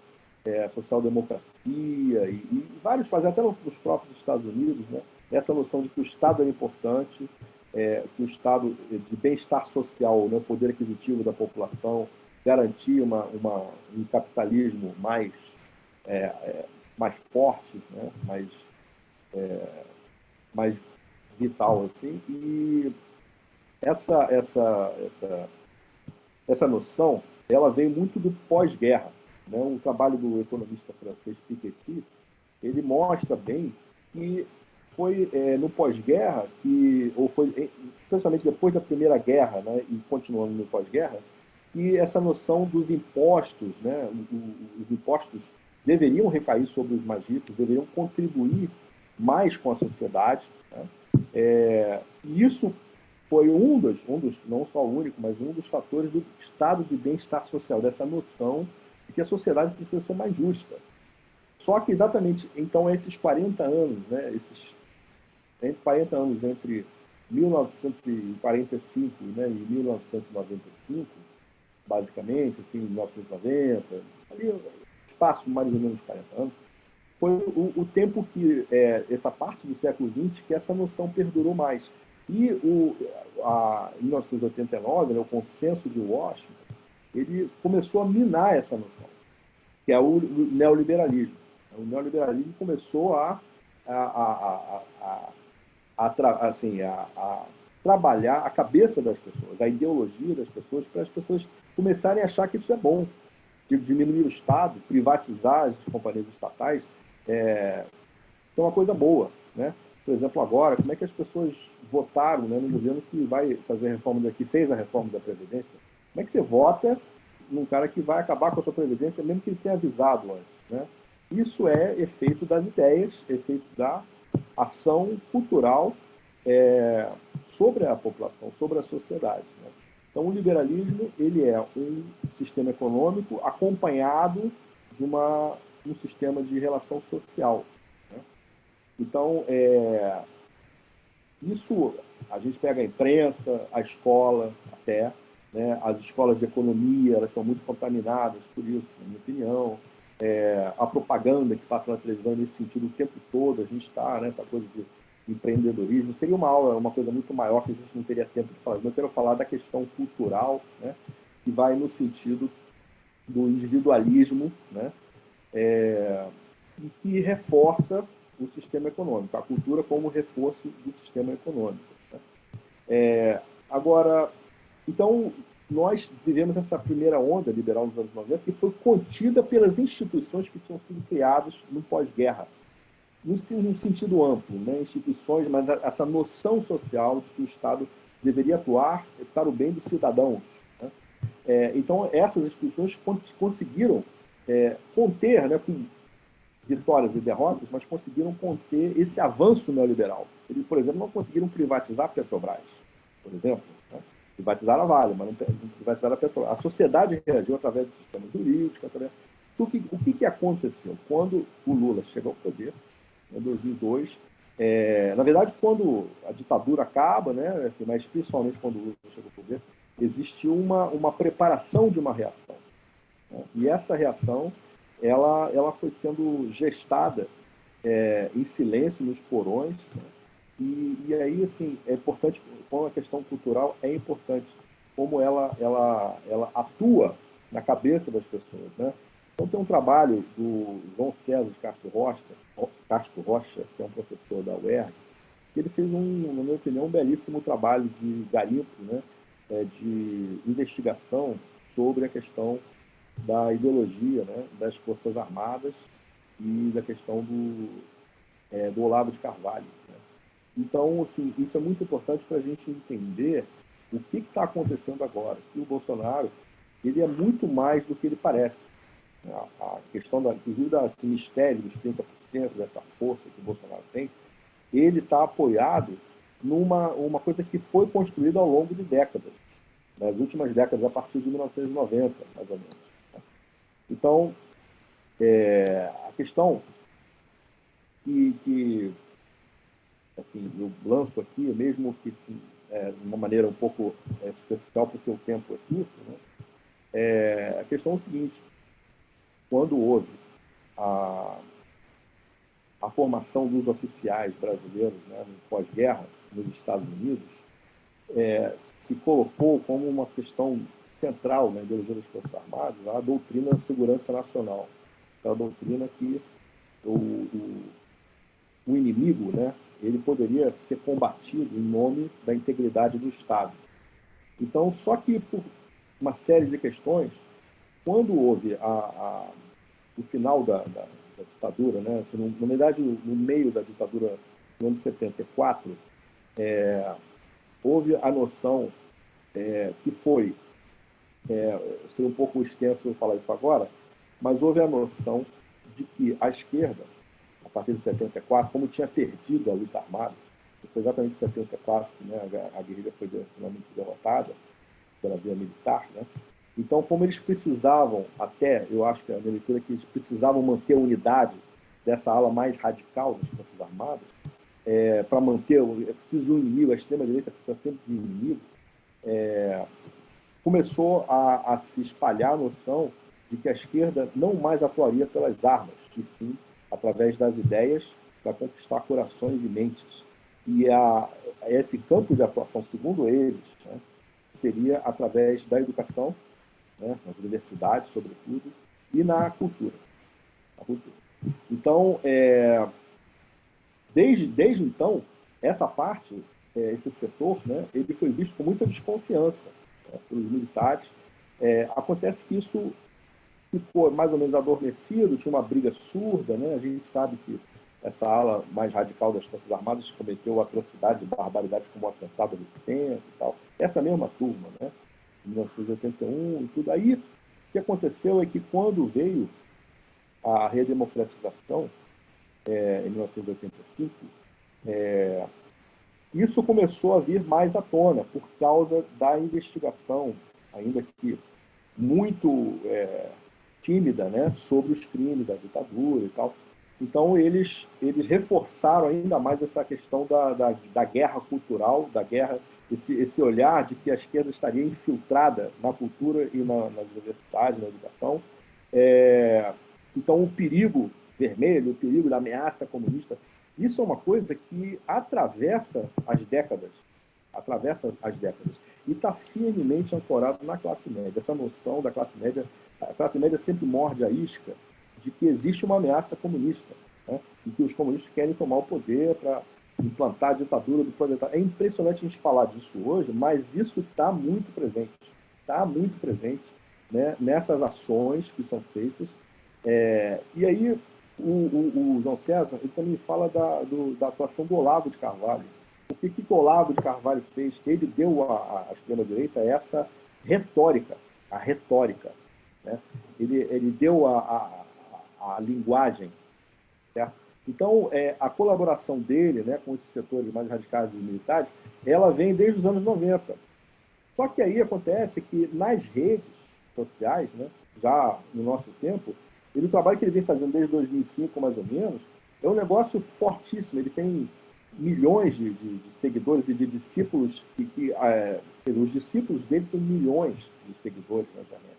Social-democracia e vários países, até nos próprios Estados Unidos, né? Essa noção de que o Estado era importante, que o Estado de bem-estar social, né? O poder aquisitivo da população, garantia um capitalismo mais forte, né? mais vital, assim. E essa noção, ela veio muito do pós-guerra, né? O trabalho do economista francês Piketty, ele mostra bem que foi no pós-guerra ou foi especialmente depois da Primeira Guerra, né, e continuando no pós-guerra, que essa noção dos impostos, né, os impostos deveriam recair sobre os mais ricos, deveriam contribuir mais com a sociedade, né? E isso foi não só o único, mas um dos fatores do estado de bem-estar social, dessa noção de que a sociedade precisa ser mais justa. Só que exatamente, então, esses 40 anos, né, entre 40 anos entre 1945, né, e 1995, basicamente, assim, 1990, ali, espaço mais ou menos 40 anos, foi o tempo que, essa parte do século XX, que essa noção perdurou mais. E em 1989, né, o consenso de Washington, ele começou a minar essa noção, que é o neoliberalismo. O neoliberalismo começou a trabalhar a cabeça das pessoas, a ideologia das pessoas, para as pessoas começarem a achar que isso é bom, de diminuir o Estado, privatizar as companhias estatais, é uma coisa boa, né? Por exemplo, agora, como é que as pessoas votaram, né, no governo que vai fazer a reforma, que fez a reforma da Previdência? Como é que você vota num cara que vai acabar com a sua Previdência, mesmo que ele tenha avisado antes, né? Isso é efeito das ideias, efeito da ação cultural sobre a população, sobre a sociedade, né? Então, o liberalismo ele é um sistema econômico acompanhado de um sistema de relação social, né? Então, isso a gente pega a imprensa, a escola até, né? As escolas de economia, elas são muito contaminadas por isso, na minha opinião. A propaganda que passa na televisão nesse sentido o tempo todo, a gente está, né, essa coisa de empreendedorismo. Seria uma aula, uma coisa muito maior que a gente não teria tempo de falar. Mas eu quero falar da questão cultural, né, que vai no sentido do individualismo, né, e que reforça o sistema econômico, a cultura como reforço do sistema econômico, né? Agora, então, nós vivemos essa primeira onda liberal nos anos 90 que foi contida pelas instituições que tinham sido criadas no pós-guerra, num sentido amplo, né? Instituições, mas essa noção social de que o Estado deveria atuar para o bem dos cidadãos, né? Então, essas instituições conseguiram conter, né, com vitórias e derrotas, mas conseguiram conter esse avanço neoliberal. Eles, por exemplo, não conseguiram privatizar a Petrobras, por exemplo, né? Privatizaram a Vale, mas não privatizaram a Petrobras. A sociedade reagiu através do sistema jurídico. O que aconteceu? Quando o Lula chegou ao poder, em 2002, na verdade, quando a ditadura acaba, né, mas principalmente quando o Lula chegou ao poder, existiu uma preparação de uma reação, né? E essa reação ela foi sendo gestada em silêncio nos porões, né? E aí, assim, é importante, como a questão cultural é importante, como ela atua na cabeça das pessoas, né? Então, tem um trabalho do João César de Castro Rocha, que é um professor da UERJ, que ele fez, na minha opinião, um belíssimo trabalho de garimpo, né? De investigação sobre a questão da ideologia, né, das Forças Armadas e da questão do Olavo de Carvalho, né? Então, assim, isso é muito importante para a gente entender o que está acontecendo agora. Que o Bolsonaro ele é muito mais do que ele parece. A questão, inclusive, do mistério dos 30%, dessa força que o Bolsonaro tem, ele está apoiado numa coisa que foi construída ao longo de décadas, nas últimas décadas, a partir de 1990, mais ou menos. Então, a questão que assim, eu lanço aqui, mesmo que assim, de uma maneira um pouco superficial, porque o tempo é curto, né? A questão é o seguinte: quando houve a formação dos oficiais brasileiros, né, no pós-guerra, nos Estados Unidos, se colocou como uma questão central na ideologia das Forças Armadas a doutrina da segurança nacional. É a doutrina que o inimigo, né, ele poderia ser combatido em nome da integridade do Estado. Então, só que por uma série de questões, quando houve o final da ditadura, né, assim, na verdade, no meio da ditadura, no ano de 74, houve a noção que foi, seria um pouco extenso eu falar isso agora, mas houve a noção de que a esquerda a partir de 74, como tinha perdido a luta armada. Foi exatamente em 74 que, né, a guerrilha foi finalmente derrotada pela via militar, né? Então, como eles precisavam, até, eu acho que a minha leitura é que eles precisavam manter a unidade dessa ala mais radical das Forças Armadas, para manter, é preciso de um inimigo, a extrema-direita precisa sempre de um inimigo, começou a se espalhar a noção de que a esquerda não mais atuaria pelas armas, e sim através das ideias para conquistar corações e mentes. E esse campo de atuação, segundo eles, né, seria através da educação, né, nas universidades, sobretudo, e na cultura. Então, desde então, essa parte, esse setor, né, ele foi visto com muita desconfiança, né, pelos militares. Acontece que isso ficou mais ou menos adormecido, tinha uma briga surda, né? A gente sabe que essa ala mais radical das Forças Armadas cometeu atrocidades e barbaridades como o atentado do centro e tal. Essa mesma turma, né? Em 1981 e tudo. Aí, o que aconteceu é que quando veio a redemocratização, em 1985, isso começou a vir mais à tona por causa da investigação, ainda que muito tímida, né, sobre os crimes da ditadura e tal. Então, eles reforçaram ainda mais essa questão da guerra cultural, da guerra, esse olhar de que a esquerda estaria infiltrada na cultura e nas universidades, na educação. Então, o perigo vermelho, o perigo da ameaça comunista, isso é uma coisa que atravessa as décadas, e está firmemente ancorado na classe média. Essa noção da classe média, a classe média sempre morde a isca de que existe uma ameaça comunista, né? E que os comunistas querem tomar o poder para implantar a ditadura do proletariado. É impressionante a gente falar disso hoje, mas isso está muito presente, né, nessas ações que são feitas. E aí o João César ele também fala da atuação do Olavo de Carvalho. O que o Olavo de Carvalho fez? Ele deu à extrema-direita essa retórica, a retórica, né? Ele deu a linguagem, certo? Então, a colaboração dele, né, com esses setores mais radicais dos militares, ela vem desde os anos 90. Só que aí acontece que nas redes sociais, né, já no nosso tempo, o trabalho que ele vem fazendo desde 2005, mais ou menos, é um negócio fortíssimo. Ele tem milhões de seguidores e de discípulos, os discípulos dele têm milhões de seguidores na internet,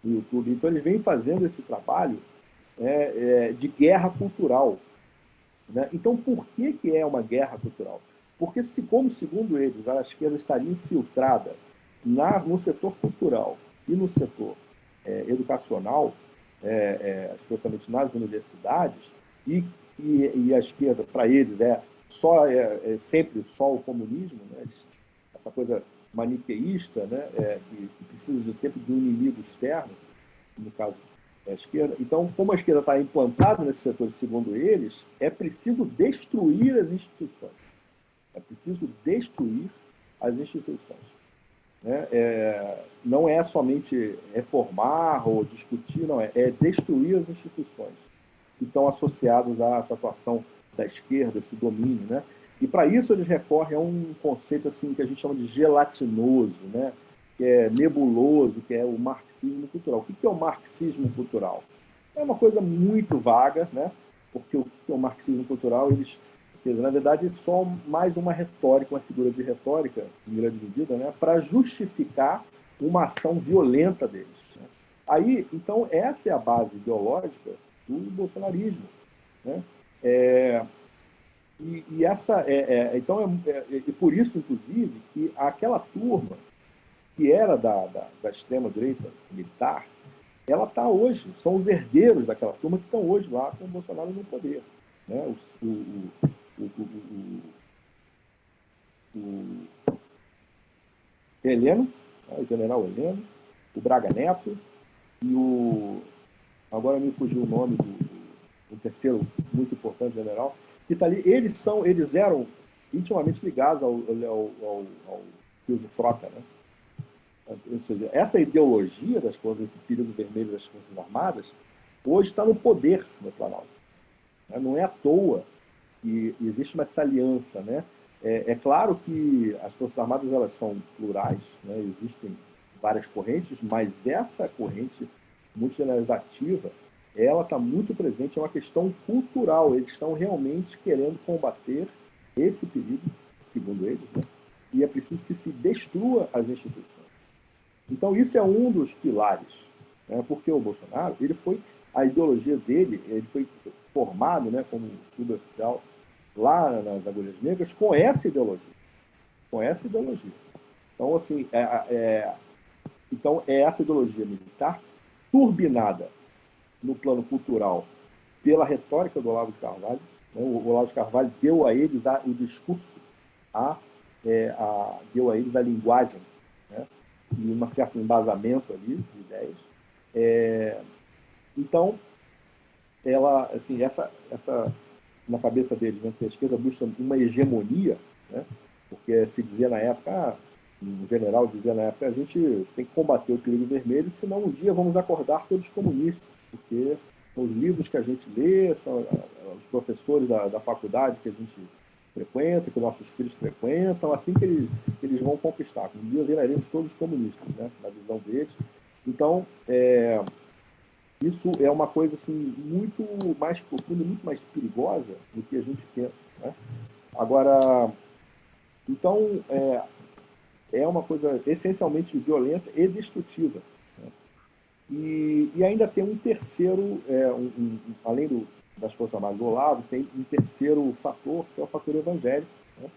no YouTube. Então, eles vêm fazendo esse trabalho de guerra cultural, né? Então, por que é uma guerra cultural? Porque, como segundo eles, a esquerda estaria infiltrada no setor cultural e no setor educacional, especialmente nas universidades, e a esquerda, para eles, sempre só o comunismo, né? Essa coisa maniqueísta, né? Que precisa sempre de um inimigo externo, no caso a esquerda. Então, como a esquerda está implantada nesse setor, segundo eles, é preciso destruir as instituições. Né? Não é somente reformar ou discutir, não é destruir as instituições que estão associadas a essa atuação da esquerda, esse domínio, né? E para isso eles recorrem a um conceito assim que a gente chama de gelatinoso, né? Que é nebuloso, que é o marxismo cultural. O que é o marxismo cultural? É uma coisa muito vaga, né? Porque o que é o marxismo cultural? Na verdade, é só mais uma retórica, uma figura de retórica, em grande medida, né? Para justificar uma ação violenta deles, né? Aí, então, essa é a base ideológica do bolsonarismo, né? Então, e por isso, inclusive, que aquela turma que era da extrema-direita militar, ela está hoje, são os herdeiros daquela turma que estão hoje lá com o Bolsonaro no poder, né? O Heleno, né? O general Heleno, o Braga Neto e agora me fugiu o nome do terceiro muito importante general, que está ali. Eles eram intimamente ligados ao Silvio Frota, né? Ou seja, essa ideologia das coisas, esse período vermelho das Forças Armadas, hoje está no poder no Planalto. Né? Não é à toa que existe uma aliança, né? É claro que as Forças Armadas elas são plurais, né? Existem várias correntes, mas essa corrente multigenerativa ela está muito presente, é uma questão cultural. Eles estão realmente querendo combater esse perigo, segundo eles, né? E é preciso que se destrua as instituições. Então, isso é um dos pilares, né? Porque o Bolsonaro, a ideologia dele, ele foi formado, né, como suboficial lá nas Agulhas Negras com essa ideologia, com essa ideologia. Então, assim, então é essa ideologia militar turbinada no plano cultural pela retórica do Olavo de Carvalho. Né? O Olavo de Carvalho deu a eles o discurso, deu a eles a linguagem, né? E um certo embasamento ali de ideias. Então, ela, assim, na cabeça deles, né, que a esquerda busca uma hegemonia, né? Porque se dizia na época, um general dizia na época, a gente tem que combater o perigo vermelho, senão um dia vamos acordar todos comunistas, porque são os livros que a gente lê, são os professores da faculdade que a gente frequenta, que nossos filhos frequentam, assim que eles vão conquistar. Um dia viraremos todos comunistas, né, na visão deles. Então, isso é uma coisa assim, muito mais profunda, muito mais perigosa do que a gente pensa. Né? Agora, então, é uma coisa essencialmente violenta e destrutiva. Né? E ainda tem um terceiro, além das Forças Armadas do lado, tem um terceiro fator, que é o fator evangélico. Né?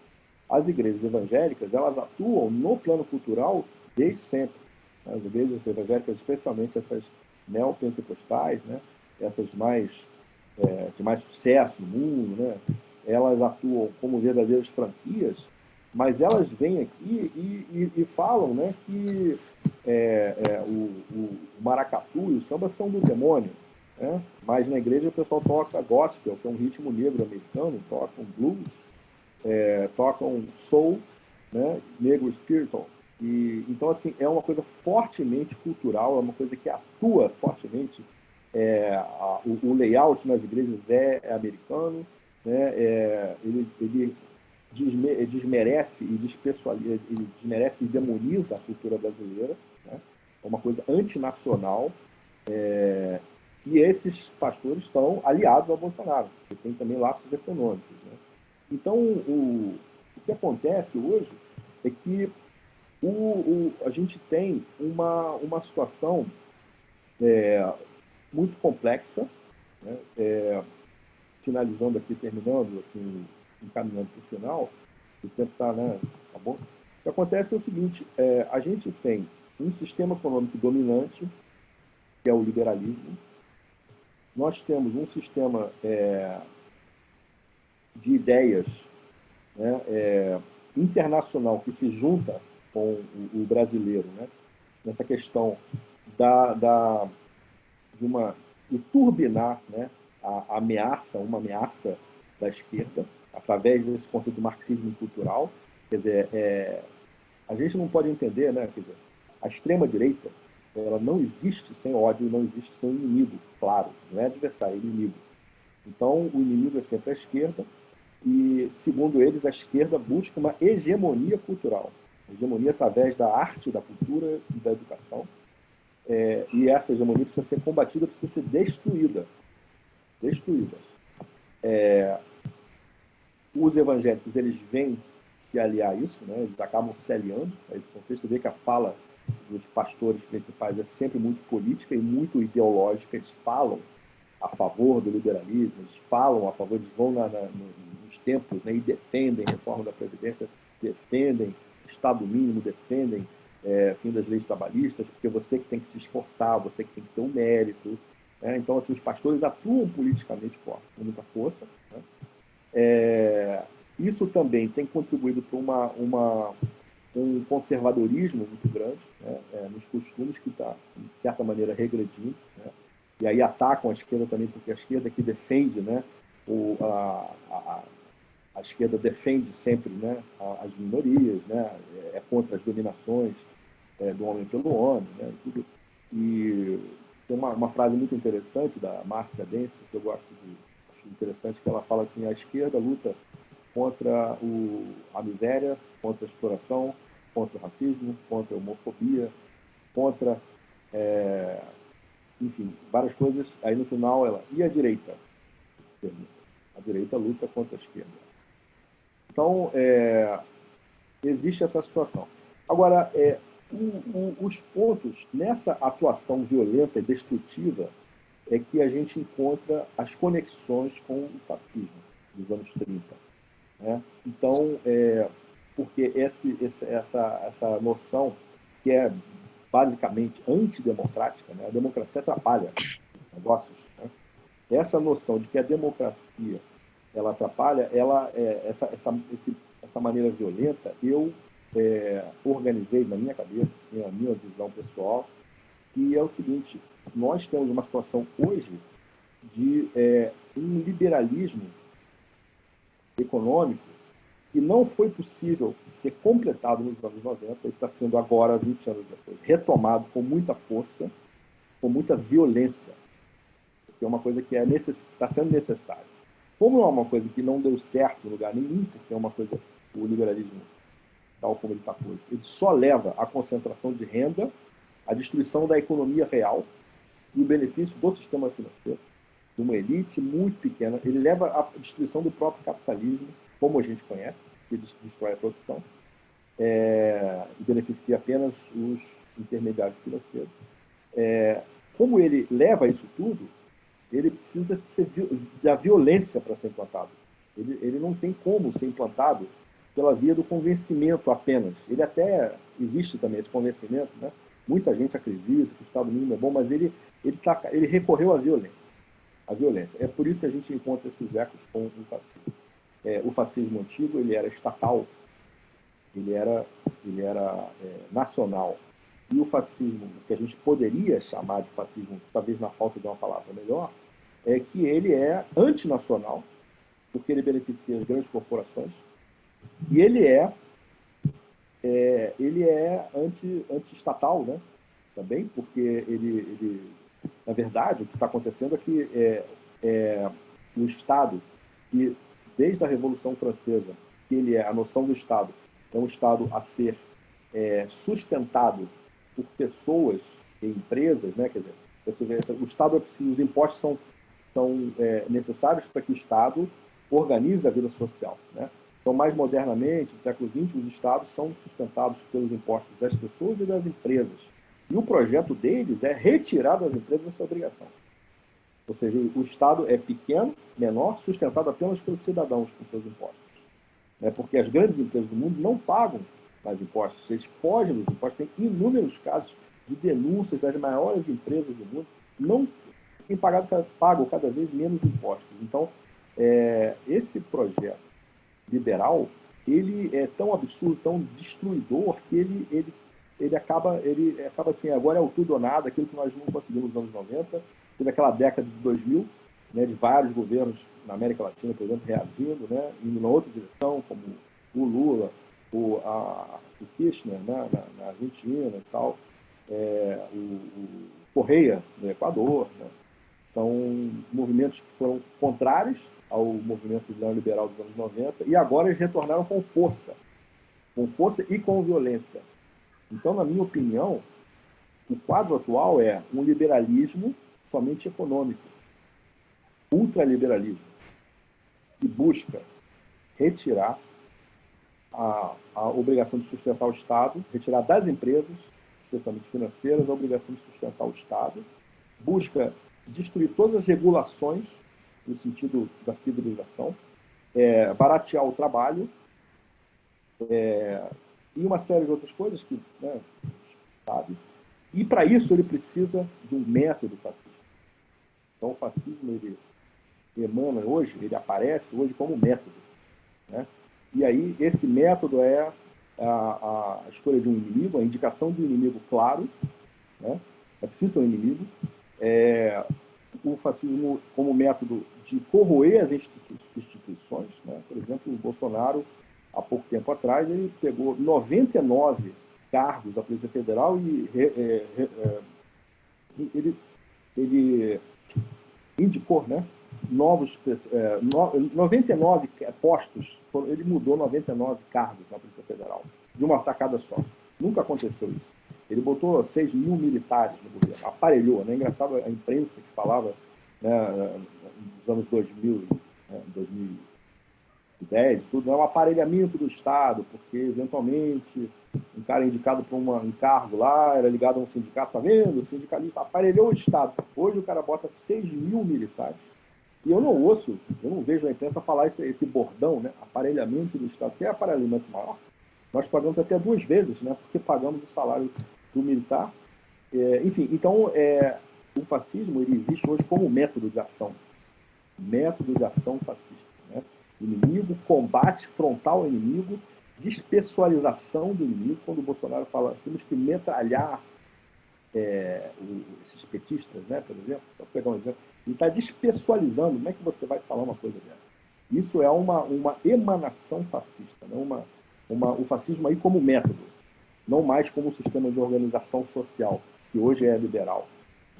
As igrejas evangélicas, elas atuam no plano cultural desde sempre. As igrejas evangélicas, especialmente essas neopentecostais, né? Essas de mais sucesso no mundo, né? Elas atuam como verdadeiras franquias, mas elas vêm aqui e falam, né, que o maracatu e o samba são do demônio. Né? Mas na igreja o pessoal toca gospel, que é um ritmo negro americano, tocam blues, tocam soul, né, negro spiritual. Então, assim, é uma coisa fortemente cultural, é uma coisa que atua fortemente. O layout nas igrejas é americano, né? Ele desmerece e despessoaliza, ele desmerece e demoniza a cultura brasileira. Né? É uma coisa antinacional. E esses pastores estão aliados ao Bolsonaro, que tem também laços econômicos. Né? Então, o que acontece hoje é que a gente tem uma situação muito complexa, né? Finalizando aqui, terminando, assim, encaminhando para o final, o tempo está, né? Tá bom? O que acontece é o seguinte: a gente tem um sistema econômico dominante, que é o liberalismo. Nós temos um sistema de ideias, né, internacional que se junta com o brasileiro, né, nessa questão de turbinar, né, uma ameaça da esquerda, através desse conceito de marxismo cultural. Quer dizer, a gente não pode entender, né, quer dizer, a extrema-direita ela não existe sem ódio, não existe sem inimigo, claro, não é adversário, é inimigo. Então, o inimigo é sempre a esquerda, e, segundo eles, a esquerda busca uma hegemonia cultural. Hegemonia através da arte, da cultura e da educação. E essa hegemonia precisa ser combatida, precisa ser destruída. Destruída. Os evangélicos, eles vêm se aliar a isso, né? Eles acabam se aliando a esse contexto. Vê que a fala dos pastores principais é sempre muito política e muito ideológica. Eles falam a favor do liberalismo, eles falam a favor, eles vão nos templos, né, e defendem a reforma da Previdência, defendem Estado mínimo, defendem fim das leis trabalhistas, porque você que tem que se esforçar, você que tem que ter um mérito. Né? Então, assim, os pastores atuam politicamente forte, com muita força. Né? Isso também tem contribuído para um conservadorismo muito grande, né, nos costumes, que está, de certa maneira, regredindo. Né? E aí atacam a esquerda também, porque a esquerda que defende, né, a esquerda defende sempre, né, as minorias, né, é contra as dominações do homem pelo homem. Né, e tem uma frase muito interessante da Márcia Dense, que eu gosto de interessante que ela fala assim, a esquerda luta contra a miséria, contra a exploração, contra o racismo, contra a homofobia, contra, enfim, várias coisas. Aí no final ela, e a direita? A direita luta contra a esquerda. Então, existe essa situação. Agora, os pontos nessa atuação violenta e destrutiva é que a gente encontra as conexões com o fascismo dos anos 30. Né? Então, porque essa noção que é basicamente antidemocrática, né? A democracia atrapalha os negócios. Né? Essa noção de que a democracia ela atrapalha, essa maneira violenta, eu organizei na minha cabeça, na minha visão pessoal, que é o seguinte: nós temos uma situação hoje de um liberalismo econômico que não foi possível ser completado nos anos 90 e está sendo agora, 20 anos depois, retomado com muita força, com muita violência, porque é uma coisa que está sendo necessária. Como não é uma coisa que não deu certo em lugar nenhum, porque é uma coisa, o liberalismo, tal como ele está hoje, ele só leva à concentração de renda, à destruição da economia real e o benefício do sistema financeiro, de uma elite muito pequena. Ele leva à destruição do próprio capitalismo, como a gente conhece, que destrói a produção, e beneficia apenas os intermediários financeiros. Como ele leva a isso tudo, ele precisa da violência para ser implantado. Ele não tem como ser implantado pela via do convencimento apenas. Ele até existe também esse convencimento, né? Muita gente acredita que o Estado mínimo é bom, mas ele recorreu à violência. A violência. É por isso que a gente encontra esses ecos com o fascismo. O fascismo antigo, ele era estatal, ele era nacional. E o fascismo, que a gente poderia chamar de fascismo, talvez na falta de uma palavra melhor, é que ele é antinacional, porque ele beneficia as grandes corporações, e ele é anti-estatal, né? Também, porque ele, na verdade, o que está acontecendo é que o Estado, que desde a Revolução Francesa, que a noção do Estado é um Estado a ser sustentado por pessoas e empresas, né? Quer dizer, o Estado é preciso, os impostos são necessários para que o Estado organize a vida social, né? Então, mais modernamente, no século XX, os Estados são sustentados pelos impostos das pessoas e das empresas. E o projeto deles é retirar das empresas essa obrigação. Ou seja, o Estado é pequeno, menor, sustentado apenas pelos cidadãos com seus impostos. Porque as grandes empresas do mundo não pagam mais impostos, eles fogem dos impostos. Tem inúmeros casos de denúncias das maiores empresas do mundo, não têm pagam cada vez menos impostos. Então, esse projeto liberal, ele é tão absurdo, tão destruidor, que ele acaba assim, agora é o tudo ou nada, aquilo que nós não conseguimos nos anos 90, teve aquela década de 2000, né, de vários governos na América Latina, por exemplo, reagindo, né, indo na outra direção, como o Lula, o Kirchner, né, na Argentina e tal, o Correia, no Equador, né. São movimentos que foram contrários ao movimento neoliberal dos anos 90, e agora eles retornaram com força e com violência. Então, na minha opinião, o quadro atual é um liberalismo somente econômico, ultraliberalismo, que busca retirar a obrigação de sustentar o Estado, retirar das empresas, especialmente financeiras, a obrigação de sustentar o Estado, busca destruir todas as regulações no sentido da civilização, baratear o trabalho, e uma série de outras coisas que, né, sabe. E para isso ele precisa de um método fascista. Então o fascismo ele emana hoje, ele aparece hoje como método, né? E aí esse método é a escolha de um inimigo, a indicação de um inimigo claro, né? É preciso ter um inimigo. O fascismo como método de corroer as instituições, né? Por exemplo, o Bolsonaro, há pouco tempo atrás, ele pegou 99 cargos da Polícia Federal e ele indicou, né, novos, 99 postos, ele mudou 99 cargos na Polícia Federal, de uma tacada só. Nunca aconteceu isso. Ele botou 6 mil militares no governo, aparelhou, né? Engraçado a imprensa que falava, né, nos anos 2000, né, 2010, tudo, é um aparelhamento do Estado, porque, eventualmente, um cara indicado para um cargo lá, era ligado a um sindicato, tá vendo? O sindicalista aparelhou o Estado. Hoje o cara bota 6 mil militares. E eu não vejo a imprensa falar esse bordão, né? Aparelhamento do Estado, que é aparelhamento maior. Nós pagamos até 2 vezes, né? Porque pagamos o salário do militar. Enfim, então, o fascismo ele existe hoje como método de ação. Método de ação fascista. Né? Inimigo, combate frontal ao inimigo, despessoalização do inimigo. Quando o Bolsonaro fala temos que metralhar esses petistas, né, por exemplo, só pegar um exemplo, ele está despessoalizando. Como é que você vai falar uma coisa dessa? Isso é uma emanação fascista, né? O fascismo aí como método, não mais como um sistema de organização social, que hoje é liberal,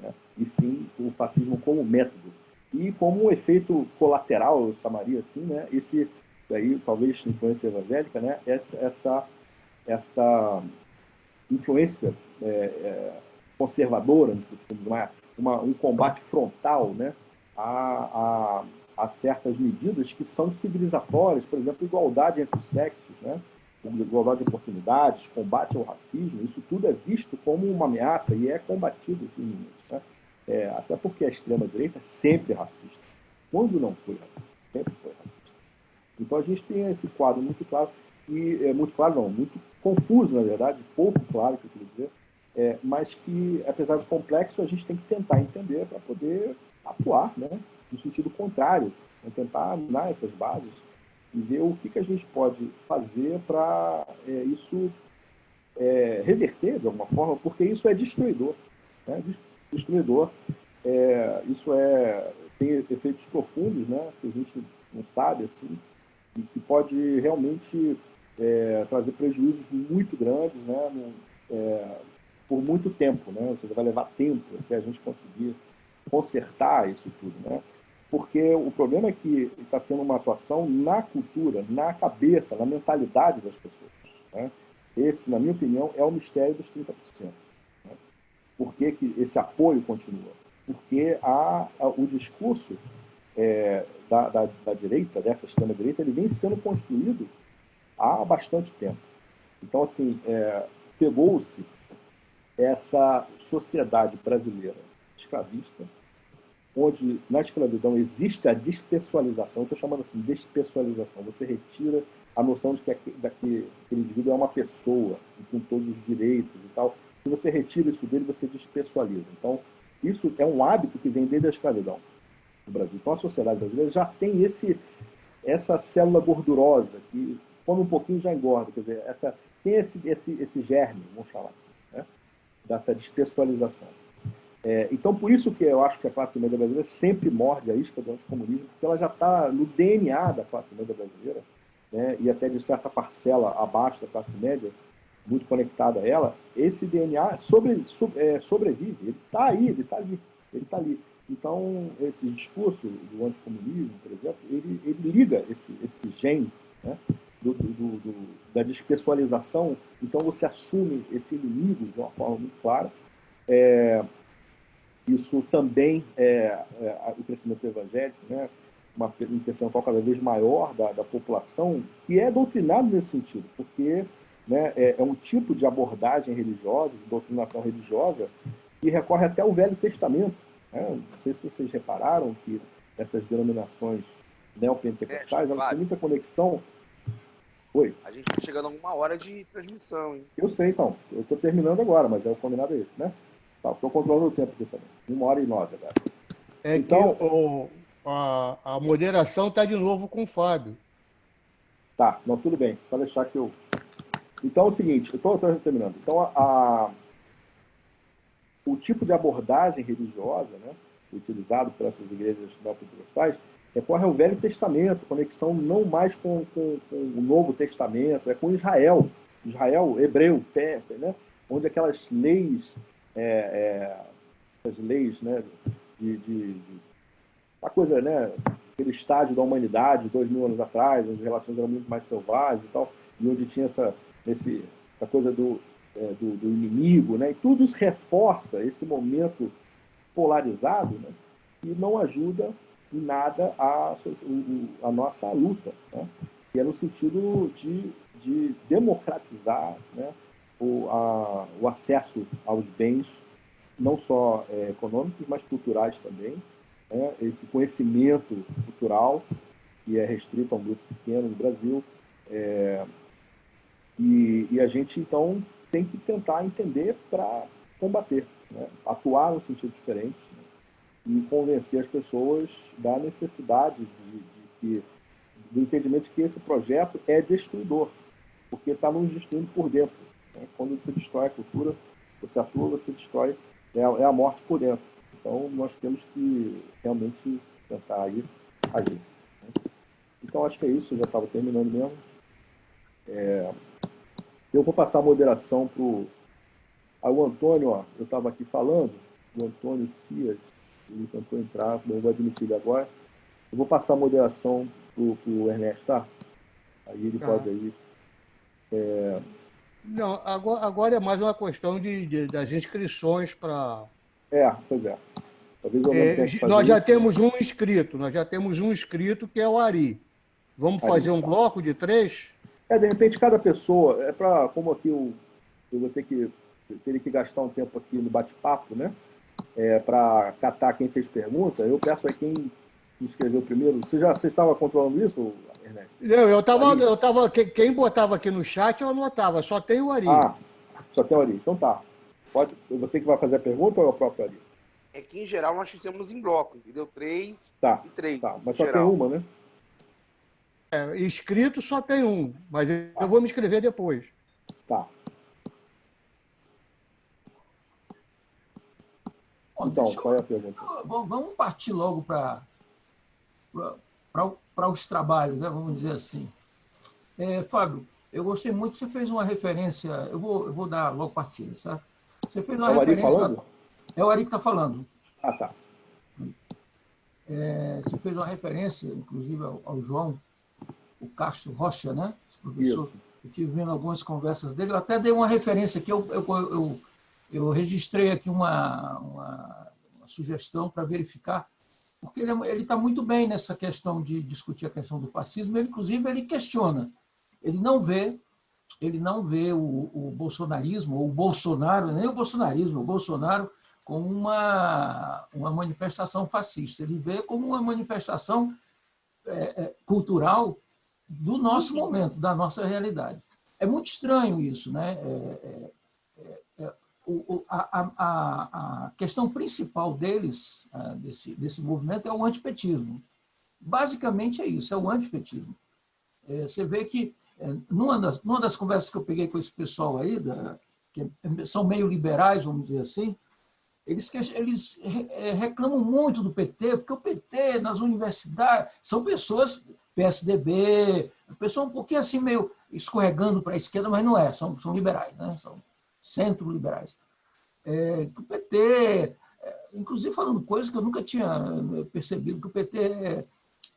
né? E sim o fascismo como método. E como um efeito colateral, eu chamaria assim, né? Esse daí, talvez influência evangélica, né? Essa influência conservadora, um combate frontal, né? a certas medidas que são civilizatórias, por exemplo, igualdade entre os sexos, né? Igualdade de oportunidades, combate ao racismo, isso tudo é visto como uma ameaça e é combatido firmemente. Né? Até porque a extrema-direita é sempre racista. Quando não foi racista? Sempre foi racista. Então a gente tem esse quadro muito claro, e muito claro não, muito confuso, na verdade, pouco claro, que eu queria dizer, mas que, apesar de complexo, a gente tem que tentar entender para poder atuar, né? No sentido contrário, tentar minar essas bases e ver o que a gente pode fazer para isso reverter de alguma forma, porque isso é destruidor. Né? Destruidor. Isso tem efeitos profundos, né? Que a gente não sabe, assim, e que pode realmente trazer prejuízos muito grandes, né? Por muito tempo, né? Ou seja, vai levar tempo até a gente conseguir consertar isso tudo, né? Porque o problema é que está sendo uma atuação na cultura, na cabeça, na mentalidade das pessoas. Né? Esse, na minha opinião, é o mistério dos 30%. Né? Por que esse apoio continua? Porque o discurso da direita, dessa extrema-direita, ele vem sendo construído há bastante tempo. Então, assim, pegou-se essa sociedade brasileira escravista, onde na escravidão existe a despessoalização, estou chamando assim, despessoalização, você retira a noção de que aquele indivíduo é uma pessoa, com todos os direitos e tal. Se você retira isso dele, você despessoaliza. Então, isso é um hábito que vem desde a escravidão no Brasil. Então, a sociedade brasileira já tem essa célula gordurosa, que come um pouquinho já engorda, quer dizer, tem esse germe, vamos chamar assim, né? Dessa despessoalização. Então, por isso que eu acho que a classe média brasileira sempre morde a isca do anticomunismo, porque ela já está no DNA da classe média brasileira, né? E até de certa parcela abaixo da classe média, muito conectada a ela. Esse DNA sobrevive, ele está aí, ele está ali, ele está ali. Então, esse discurso do anticomunismo, por exemplo, ele liga esse gene, né? Da despessoalização. Então, você assume esse inimigo de uma forma muito clara. Isso também o crescimento evangélico, né? Um percentual cada vez maior da população que é doutrinado nesse sentido, porque, né, é um tipo de abordagem religiosa, de doutrinação religiosa, que recorre até ao Velho Testamento. Né? Não sei se vocês repararam que essas denominações neopentecostais, elas têm muita conexão. Oi? A gente está chegando a 1 hora de transmissão, hein? Eu sei, então. Eu estou terminando agora, mas o combinado é esse, né? Estou controlando o tempo aqui também. 1h09 agora. Então, a moderação está de novo com o Fábio. Tá, não, tudo bem. Só deixar que eu... Então é o seguinte, eu estou terminando. Então, o tipo de abordagem religiosa, né, utilizado por essas igrejas neopentecostais, recorre ao Velho Testamento, conexão não mais com o Novo Testamento, é com Israel hebreu, né, onde aquelas leis, as leis, né, a coisa, né, aquele estágio da humanidade, 2000 anos atrás, onde as relações eram muito mais selvagens e tal, e onde tinha essa coisa do inimigo, né? E tudo isso reforça esse momento polarizado, né? E não ajuda em nada a nossa luta, né? Que é no sentido de democratizar, né? O acesso aos bens, não só econômicos, mas culturais também, né? Esse conhecimento cultural que é restrito a um grupo pequeno no Brasil. E a gente, então, tem que tentar entender para combater, né? Atuar no sentido diferente, né? E convencer as pessoas da necessidade do entendimento de que esse projeto é destruidor, porque está nos destruindo por dentro, né? Quando você destrói a cultura, você atua, você destrói, é a morte por dentro. Então, nós temos que realmente tentar agir. Né? Então, acho que é isso, eu já estava terminando mesmo. Eu vou passar a moderação para o Antônio, ó, eu estava aqui falando, o Antônio Cias, ele tentou entrar, eu vou admitir ele agora. Eu vou passar a moderação para o Ernesto, tá? Aí ele pode aí. Não, agora é mais uma questão das inscrições para. Pois é. Talvez eu mesmo tenha que fazer Nós já isso. temos um inscrito que é o Ari. Vamos Ari, fazer um tá. bloco de 3? De repente, cada pessoa, como aqui eu vou teria que gastar um tempo aqui no bate-papo, né? Para catar quem fez pergunta, eu peço a quem escreveu primeiro. Você estava controlando isso, Ernesto? Não, quem botava aqui no chat eu anotava, só tem o Ari. Só tem o Ari. Então tá. Você que vai fazer a pergunta ou é o próprio Ari? É que, em geral, nós fizemos em bloco, entendeu? 3 Tá, e 3. tá. Mas só tem uma, né? Inscrito só tem um, mas eu vou me inscrever depois. Tá. Então, qual é a pergunta? Vamos partir logo para os trabalhos, né? Vamos dizer assim. Fábio, eu gostei muito, você fez uma referência, eu vou dar logo partida, certo? Você fez uma referência... É o Ari falando? É o Ari que está falando. Tá. Você fez uma referência, inclusive, ao João, o Castro Rocha, né? Esse professor. Isso. Eu estive vendo algumas conversas dele, eu até dei uma referência aqui, eu registrei aqui uma sugestão para verificar, porque ele está muito bem nessa questão de discutir a questão do fascismo, inclusive ele questiona, ele não vê o bolsonarismo, ou o Bolsonaro, nem o bolsonarismo, o Bolsonaro como uma manifestação fascista, ele vê como uma manifestação cultural do nosso momento, da nossa realidade. É muito estranho isso, né? A questão principal deles, desse movimento, é o antipetismo. Basicamente é isso, é o antipetismo. Você vê que, numa das conversas que eu peguei com esse pessoal aí, que são meio liberais, vamos dizer assim, eles reclamam muito do PT, porque o PT, nas universidades, são pessoas PSDB, pessoas um pouquinho assim, meio escorregando para a esquerda, mas não é, são liberais, né? São centro-liberais. O PT, inclusive falando coisas que eu nunca tinha percebido, que o PT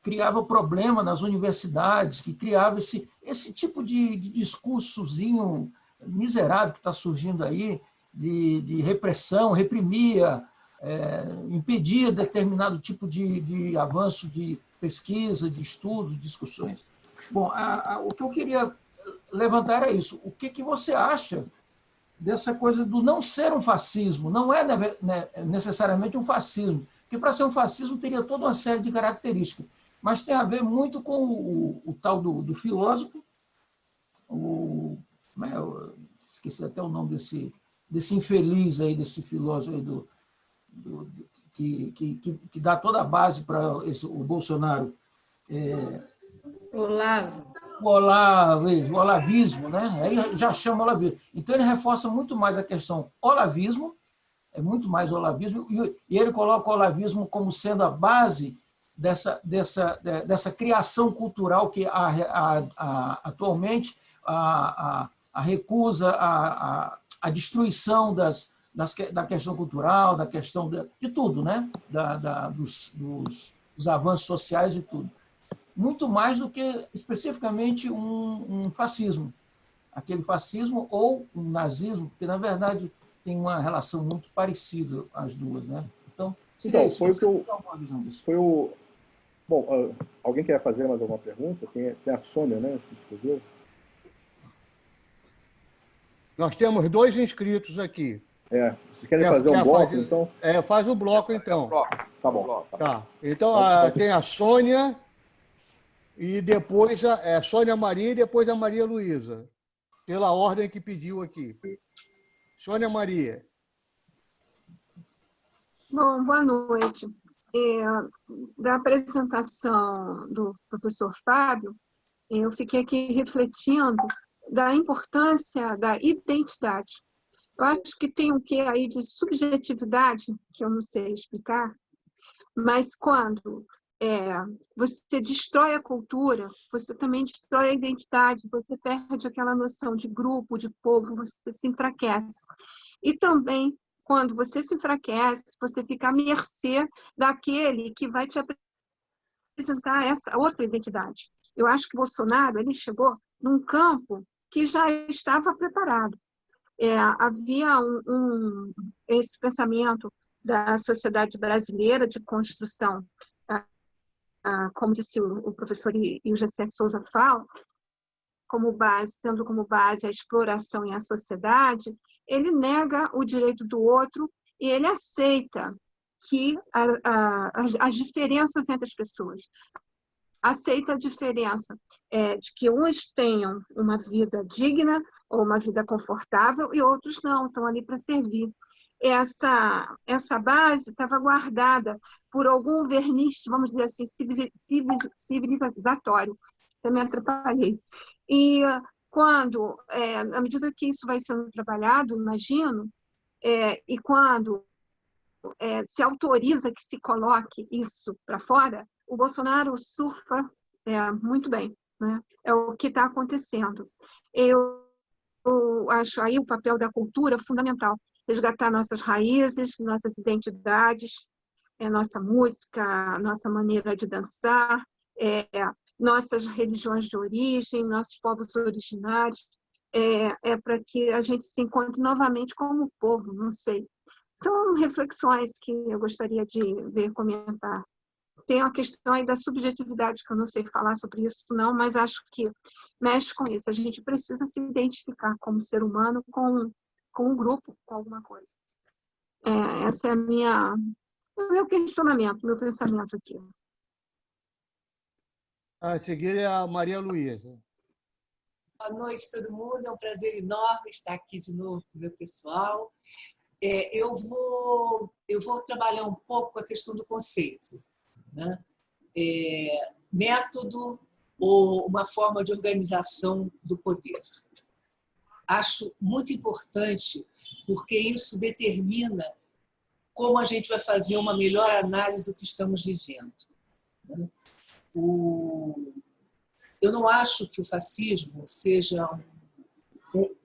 criava problema nas universidades, que criava esse tipo de discursozinho miserável que está surgindo aí, de repressão, reprimia, impedia determinado tipo de avanço de pesquisa, de estudos, de discussões. Bom, o que eu queria levantar é isso. O que você acha dessa coisa do não ser um fascismo? Não é necessariamente um fascismo, porque para ser um fascismo teria toda uma série de características, mas tem a ver muito com o tal do filósofo, esqueci até o nome desse infeliz aí, desse filósofo aí que dá toda a base para o Bolsonaro. O olavismo, né? Aí já chama olavismo. Então ele reforça muito mais a questão olavismo, é muito mais olavismo, e ele coloca o olavismo como sendo a base dessa criação cultural que atualmente a recusa, a destruição da questão cultural, da questão de tudo, né? os avanços sociais e tudo. Muito mais do que especificamente um fascismo. Aquele fascismo ou um nazismo, que, na verdade, tem uma relação muito parecida as duas, né? Então, seria isso. Foi o que eu... Dá uma visão disso. Foi o... Bom, alguém quer fazer mais alguma pergunta? Tem a Sônia, né? Se escreveu. Nós temos 2 inscritos aqui. Vocês querem fazer um bloco, então? Faz o bloco, então. Tá bom. Tá. Então, tem a Sônia e depois a Sônia Maria e depois a Maria Luísa, pela ordem que pediu aqui. Sônia Maria. Bom, boa noite. Da apresentação do professor Fábio, eu fiquei aqui refletindo da importância da identidade. Eu acho que tem um quê aí de subjetividade, que eu não sei explicar, mas quando você destrói a cultura, você também destrói a identidade, você perde aquela noção de grupo, de povo, você se enfraquece. E também, quando você se enfraquece, você fica à mercê daquele que vai te apresentar essa outra identidade. Eu acho que Bolsonaro ele chegou num campo que já estava preparado. Havia esse pensamento da sociedade brasileira de construção, como disse o professor Gessé Souza fala, tendo como base a exploração e a sociedade, ele nega o direito do outro e ele aceita que as diferenças entre as pessoas. Aceita a diferença de que uns tenham uma vida digna ou uma vida confortável e outros não, estão ali para servir. Essa base estava guardada por algum verniz, vamos dizer assim, civilizatório. Também atrapalhei. E quando, à medida que isso vai sendo trabalhado, imagino, e quando se autoriza que se coloque isso para fora, o Bolsonaro surfa muito bem, né? É o que está acontecendo. Eu acho aí o papel da cultura fundamental, resgatar nossas raízes, nossas identidades, nossa música, nossa maneira de dançar, nossas religiões de origem, nossos povos originários, para que a gente se encontre novamente como povo, não sei. São reflexões que eu gostaria de ver comentar. Tem a questão aí da subjetividade, que eu não sei falar sobre isso, não, mas acho que mexe com isso. A gente precisa se identificar como ser humano com um grupo, com alguma coisa. Esse é o meu questionamento, meu pensamento aqui. A seguir é a Maria Luísa. Boa noite, todo mundo. É um prazer enorme estar aqui de novo com o meu pessoal. Eu vou trabalhar um pouco com a questão do conceito, né? Método ou uma forma de organização do poder. Acho muito importante, porque isso determina como a gente vai fazer uma melhor análise do que estamos vivendo, né? Eu não acho que o fascismo seja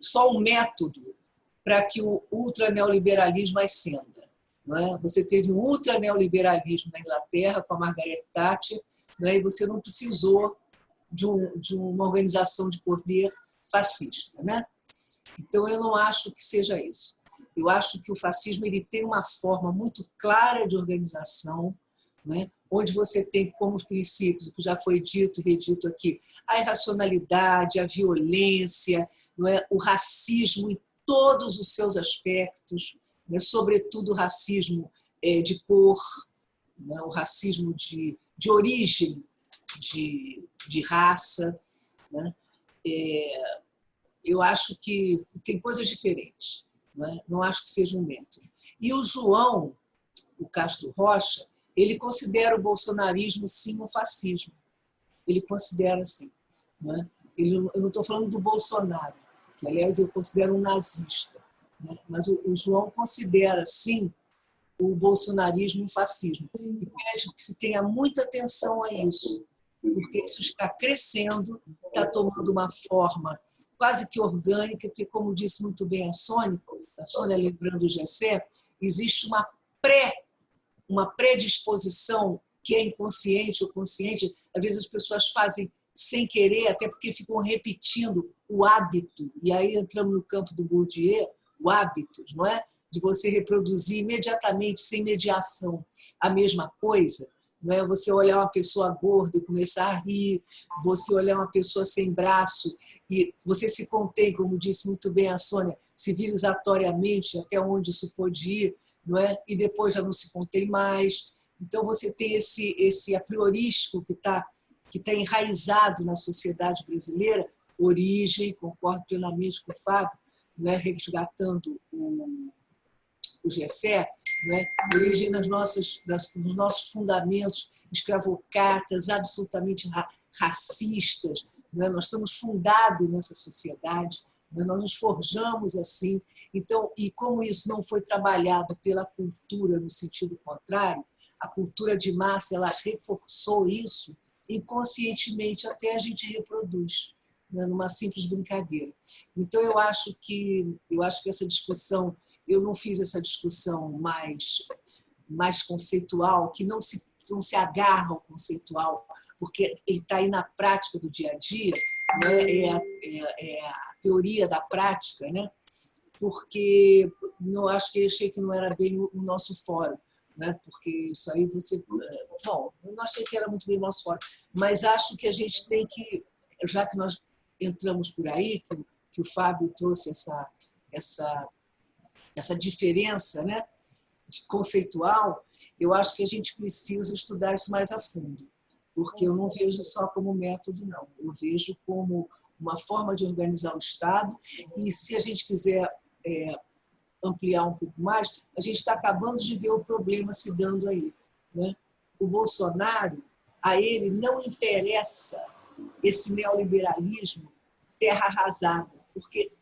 só um método para que o ultraneoliberalismo ascenda, não é? Você teve um ultraneoliberalismo na Inglaterra com a Margaret Thatcher, não é? E você não precisou de uma organização de poder fascista, né? Então, eu não acho que seja isso. Eu acho que o fascismo ele tem uma forma muito clara de organização, né? Onde você tem como princípios, o que já foi dito e redito aqui, a irracionalidade, a violência, não é? O racismo em todos os seus aspectos, né? Sobretudo o racismo de cor, né? O racismo de origem, de raça, né? Eu acho que tem coisas diferentes, não acho que seja um método. E o João, o Castro Rocha, ele considera o bolsonarismo, sim, um fascismo. Ele considera assim. Eu não estou falando do Bolsonaro, que, aliás, eu considero um nazista, né? Mas o João considera, sim, o bolsonarismo um fascismo. E pede que se tenha muita atenção a isso, porque isso está crescendo, está tomando uma forma quase que orgânica, porque, como disse muito bem a Sônia, lembrando o Gessé, existe uma predisposição que é inconsciente ou consciente, às vezes as pessoas fazem sem querer, até porque ficam repetindo o hábito. E aí entramos no campo do Bourdieu, o hábito, não é? De você reproduzir imediatamente, sem mediação, a mesma coisa. Não é? Você olhar uma pessoa gorda e começar a rir, você olhar uma pessoa sem braço e você se contém, como disse muito bem a Sônia, civilizatoriamente, até onde isso pode ir, não é? E depois já não se contém mais. Então, você tem esse apriorístico que está enraizado na sociedade brasileira, origem, concordo plenamente com o Fábio, né, resgatando o Gessé, né, origem nos nossos fundamentos escravocratas, absolutamente racistas. Né, nós estamos fundados nessa sociedade, né, nós nos forjamos assim. Então, e como isso não foi trabalhado pela cultura no sentido contrário, a cultura de massa ela reforçou isso, inconscientemente até a gente reproduz, né, numa simples brincadeira. Então eu acho que essa discussão, eu não fiz essa discussão mais conceitual, que não se agarra ao conceitual, porque ele está aí na prática do dia a dia, né, é a teoria da prática, né, porque eu achei que não era bem o nosso fórum. Né? Porque isso aí você... Bom, eu não achei que era muito bem o nosso fórum, mas acho que a gente tem que, já que nós entramos por aí, que o Fábio trouxe essa diferença, né, conceitual, eu acho que a gente precisa estudar isso mais a fundo, porque eu não vejo só como método, não. Eu vejo como uma forma de organizar o Estado e, se a gente quiser ampliar um pouco mais, a gente está acabando de ver o problema se dando aí. Né? O Bolsonaro, a ele não interessa esse neoliberalismo terra arrasada, porque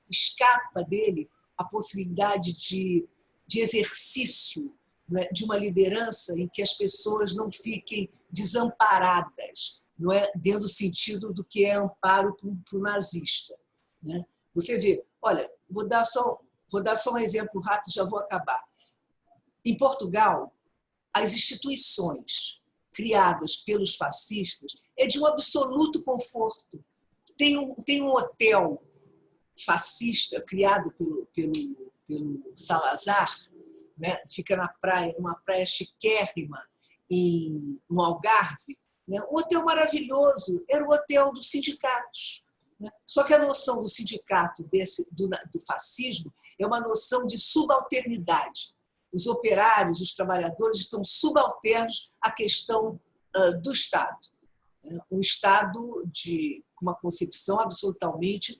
escapa dele a possibilidade de exercício, né, de uma liderança em que as pessoas não fiquem desamparadas, não é, dentro do sentido do que é amparo para o nazista. Né? Você vê, olha, vou dar só um exemplo rápido, já vou acabar. Em Portugal, as instituições criadas pelos fascistas é de um absoluto conforto. Tem um hotel fascista criado pelo Salazar, né? Fica na praia, numa praia chiquérrima, no Algarve. Né? Um hotel maravilhoso, era o hotel dos sindicatos. Só que a noção do sindicato do fascismo é uma noção de subalternidade. Os operários, os trabalhadores estão subalternos à questão do Estado. Um Estado com uma concepção absolutamente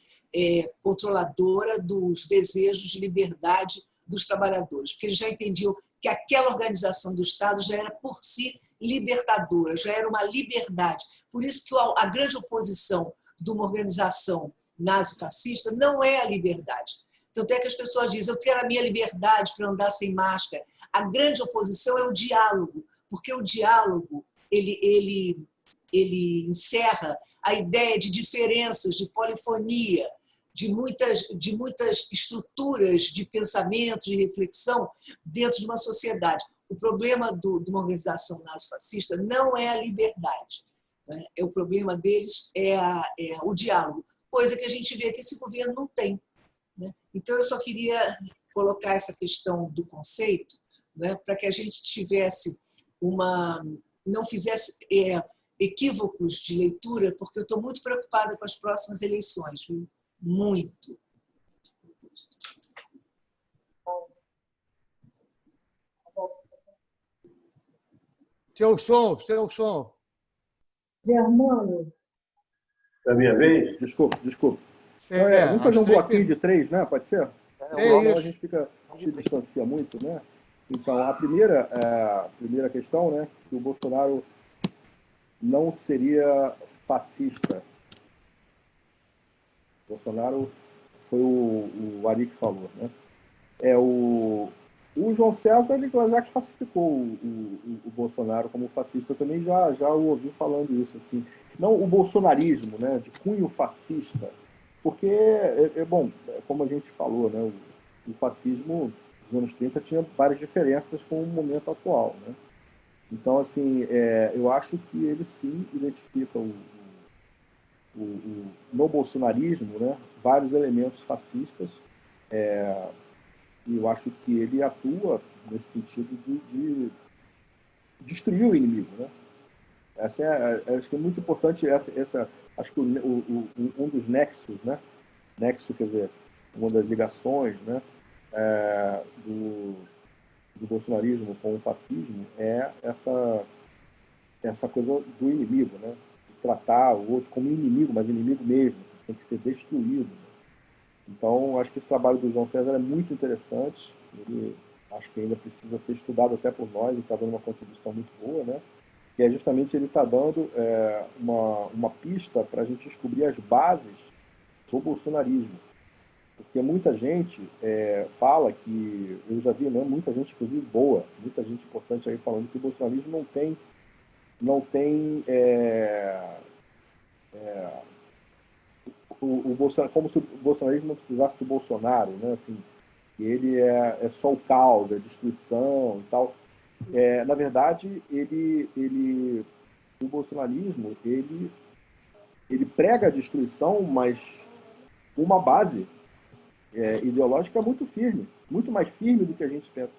controladora dos desejos de liberdade dos trabalhadores, porque eles já entendiam que aquela organização do Estado já era por si libertadora, já era uma liberdade. Por isso que a grande oposição de uma organização nazi-fascista não é a liberdade. Tanto é que as pessoas dizem, eu quero a minha liberdade para andar sem máscara. A grande oposição é o diálogo, porque o diálogo ele encerra a ideia de diferenças, de polifonia, de muitas estruturas de pensamento, de reflexão dentro de uma sociedade. O problema de uma organização nazi-fascista não é a liberdade. O problema deles é o diálogo, coisa que a gente vê que esse governo não tem. Né? Então, eu só queria colocar essa questão do conceito, né, para que a gente tivesse não fizesse equívocos de leitura, porque eu estou muito preocupada com as próximas eleições, viu? Muito. Seu som. Germano. É a minha vez? Desculpa. Vamos fazer um bloquinho de 3, né? Pode ser? Isso. A gente se distancia muito, né? Então, a primeira questão, né? Que o Bolsonaro não seria fascista. O Bolsonaro foi o Ari que falou, né? O João César, ele já classificou o Bolsonaro como fascista, eu também já o ouvi falando isso, assim. Não o bolsonarismo, né, de cunho fascista, porque, bom, como a gente falou, né, o fascismo nos anos 30 tinha várias diferenças com o momento atual, né? Então, assim, eu acho que ele sim identifica no bolsonarismo, né, vários elementos fascistas, e eu acho que ele atua nesse sentido de destruir o inimigo, né? Acho que é muito importante acho que um dos nexos, né? Nexo, quer dizer, uma das ligações, né? Do bolsonarismo com o fascismo é essa coisa do inimigo, né? De tratar o outro como inimigo, mas inimigo mesmo, tem que ser destruído. Né? Então, acho que esse trabalho do João César é muito interessante. Ele acho que ainda precisa ser estudado até por nós, e está dando uma contribuição muito boa, né? Que é justamente ele está dando uma pista para a gente descobrir as bases do bolsonarismo. Porque muita gente fala que, eu já vi, né, muita gente, inclusive boa, muita gente importante aí falando que o bolsonarismo não tem o Bolsonaro, como se o bolsonarismo não precisasse do Bolsonaro, né? Assim, que ele é só o caos, a destruição e tal. Na verdade, o bolsonarismo, ele prega a destruição, mas uma base ideológica muito firme, muito mais firme do que a gente pensa.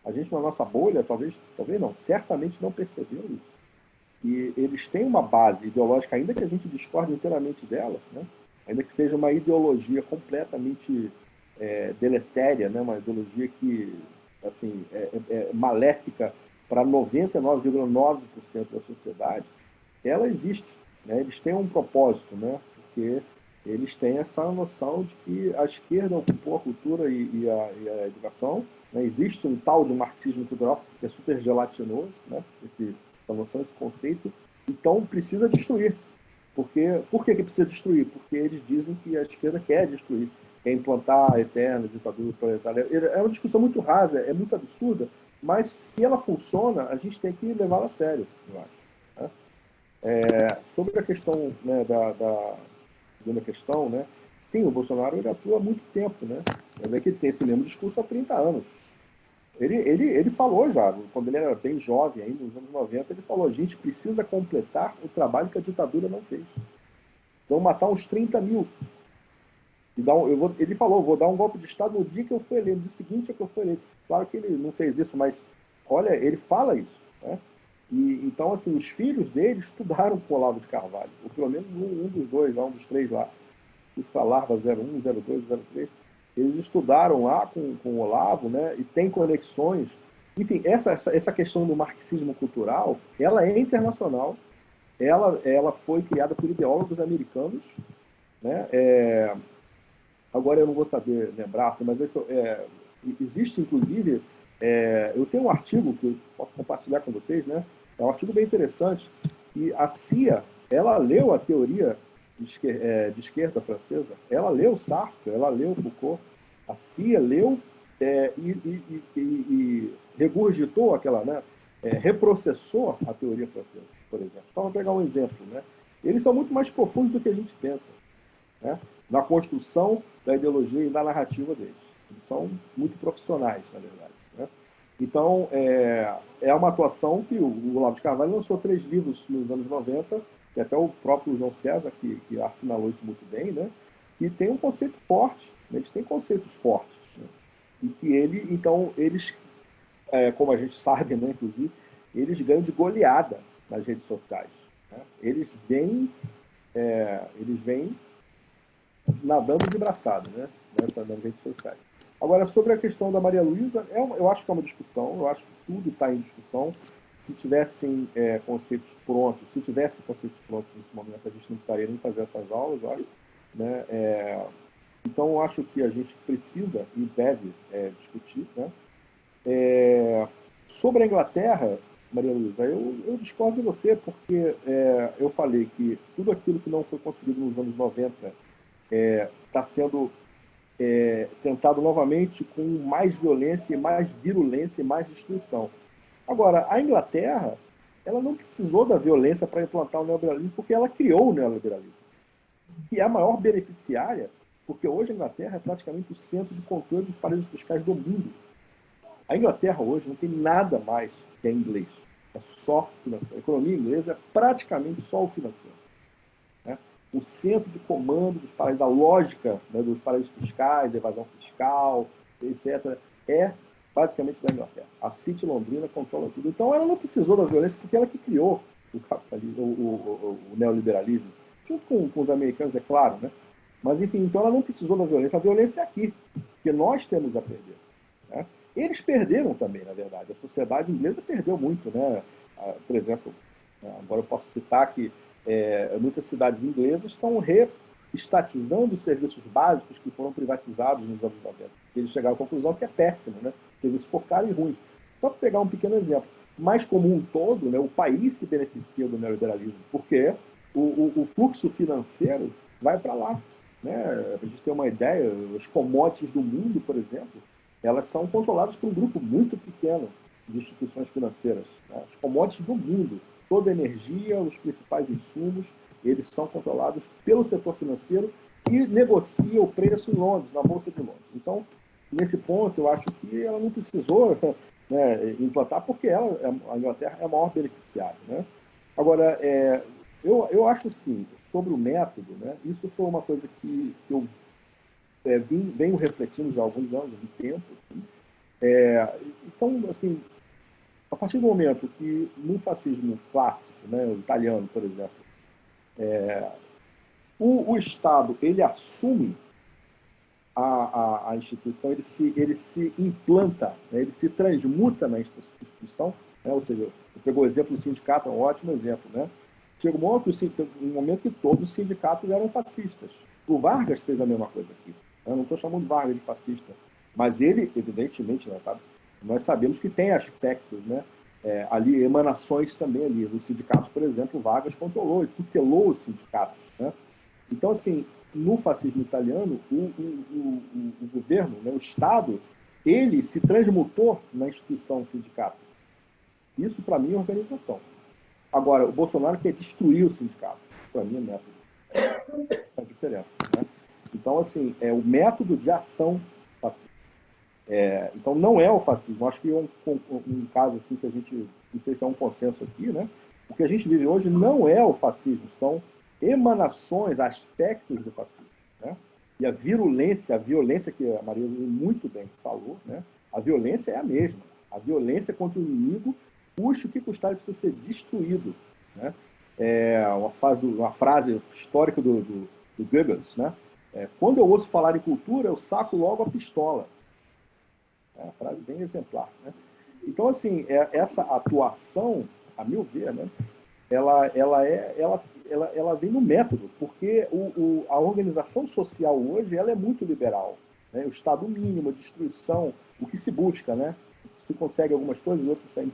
A gente, na nossa bolha, talvez não, certamente não percebeu isso. E eles têm uma base ideológica, ainda que a gente discorde inteiramente dela, né? Ainda que seja uma ideologia completamente deletéria, né? Uma ideologia que assim, é maléfica para 99,9% da sociedade, ela existe. Né? Eles têm um propósito, né? Porque eles têm essa noção de que a esquerda ocupou a cultura e a educação. Né? Existe um tal de marxismo cultural que é super gelatinoso, né? Essa noção, esse conceito. Então, precisa destruir. Por que precisa destruir? Porque eles dizem que a esquerda quer destruir, quer implantar a eterna ditadura proletária. É uma discussão muito rasa, é muito absurda, mas se ela funciona, a gente tem que levá-la a sério, eu acho. Né? Sobre a questão, né, da segunda questão, né, sim, o Bolsonaro ele atua há muito tempo, né? Ele tem esse mesmo discurso há 30 anos. Ele falou já, quando ele era bem jovem, ainda nos anos 90, ele falou: a gente precisa completar o trabalho que a ditadura não fez. Então, matar uns 30 mil. Ele falou: vou dar um golpe de Estado no dia que eu fui eleito, no dia seguinte é que eu fui eleito. Claro que ele não fez isso, mas, olha, ele fala isso. Né? Então, assim, os filhos dele estudaram com o Olavo de Carvalho, ou pelo menos um dos dois, um dos três lá. Isso para a Larva 01, 02, 03. Eles estudaram lá com o Olavo, né? E tem conexões. Enfim, essa questão do marxismo cultural, ela é internacional. Ela foi criada por ideólogos americanos. Né? Agora eu não vou saber lembrar, mas existe, inclusive, eu tenho um artigo que eu posso compartilhar com vocês, né? É um artigo bem interessante, e a CIA, ela leu a teoria de esquerda francesa, ela leu Sartre, ela leu Foucault, a CIA leu e regurgitou aquela, né? Reprocessou a teoria francesa, por exemplo. Só para pegar um exemplo, né? Eles são muito mais profundos do que a gente pensa, né? Na construção da ideologia e da narrativa deles. Eles são muito profissionais, na verdade. Né? Então, é uma atuação que o Olavo de Carvalho lançou 3 livros nos anos 90, e até o próprio João César, que assinalou isso muito bem, né? Que tem um conceito forte, né? Eles têm conceitos fortes. Né? E que eles, como a gente sabe, né, inclusive, eles ganham de goleada nas redes sociais. Né? Eles vêm nadando de braçada, né? Nas redes sociais. Agora, sobre a questão da Maria Luísa, eu acho que é uma discussão, eu acho que tudo está em discussão. Se tivessem conceitos prontos nesse momento, a gente não precisaria nem fazer essas aulas, eu acho. Né? Então, eu acho que a gente precisa e deve discutir. Né? Sobre a Inglaterra, Maria Luísa, eu discordo de você, porque eu falei que tudo aquilo que não foi conseguido nos anos 90 está sendo tentado novamente com mais violência, mais virulência e mais destruição. Agora, a Inglaterra, ela não precisou da violência para implantar o neoliberalismo, porque ela criou o neoliberalismo. E é a maior beneficiária, porque hoje a Inglaterra é praticamente o centro de controle dos paraísos fiscais do mundo. A Inglaterra hoje não tem nada mais que é inglês. É só financeiro. A economia inglesa é praticamente só o financeiro. Né? O centro de comando dos paraísos, da lógica, né, dos paraísos fiscais, da evasão fiscal, etc., é basicamente da Inglaterra. A City Londrina controla tudo. Então, ela não precisou da violência, porque ela que criou o capitalismo, o neoliberalismo, junto com os americanos, é claro, né? Mas, enfim, então ela não precisou da violência. A violência é aqui, que nós temos a perder. Né? Eles perderam também, na verdade. A sociedade inglesa perdeu muito, né? Por exemplo, agora eu posso citar que muitas cidades inglesas estão reestatizando os serviços básicos que foram privatizados nos anos 90. Eles chegaram à conclusão que é péssimo, né? Serviço for caro e ruim. Só para pegar um pequeno exemplo. Mas, como um todo, né, o país se beneficia do neoliberalismo, porque o fluxo financeiro vai para lá. Né? A gente tem uma ideia, os commodities do mundo, por exemplo, elas são controladas por um grupo muito pequeno de instituições financeiras. Né? Os commodities do mundo, toda a energia, os principais insumos, eles são controlados pelo setor financeiro e negocia o preço em Londres, na Bolsa de Londres. Então, nesse ponto, eu acho que ela não precisou, né, implantar, porque a Inglaterra é a maior beneficiária. Né? Agora, eu acho assim, sobre o método, né, isso foi uma coisa que eu venho refletindo já há alguns anos, de tempo. Assim. Então, assim, a partir do momento que no fascismo clássico, né, o italiano, por exemplo, o Estado ele assume a instituição, ele se implanta, né, ele se transmuta na instituição, né, ou seja, eu pegou o exemplo do sindicato, é um ótimo exemplo, né? Chega um momento que todos os sindicatos eram fascistas. O Vargas fez a mesma coisa aqui. Eu não estou chamando Vargas de fascista, mas ele, evidentemente, nós sabemos que tem aspectos, né, ali, emanações também ali. Nos sindicatos, por exemplo, o Vargas controlou e tutelou os sindicatos. Né? Então, assim, no fascismo italiano, o governo, né, o Estado, ele se transmutou na instituição sindicato. Isso, para mim, é organização. Agora, o Bolsonaro quer destruir o sindicato. Para mim, é método. Essa é a diferença. Né? Então, assim, é o método de ação fascista. Então, não é o fascismo. Acho que é um caso assim que a gente, não sei se é um consenso aqui, né? O que a gente vive hoje não é o fascismo, são emanações, aspectos do fascismo. Né? E a violência que a Maria muito bem falou, né? A violência é a mesma. A violência contra o inimigo, custe o que custar, precisa ser destruído. Né? Uma frase histórica do Goebbels, né? Quando eu ouço falar em cultura, eu saco logo a pistola. É uma frase bem exemplar. Né? Então, assim, essa atuação, a meu ver, né? Ela vem no método, porque a organização social hoje ela é muito liberal. Né? O Estado mínimo, a destruição, o que se busca, né? Se consegue algumas coisas, outros saem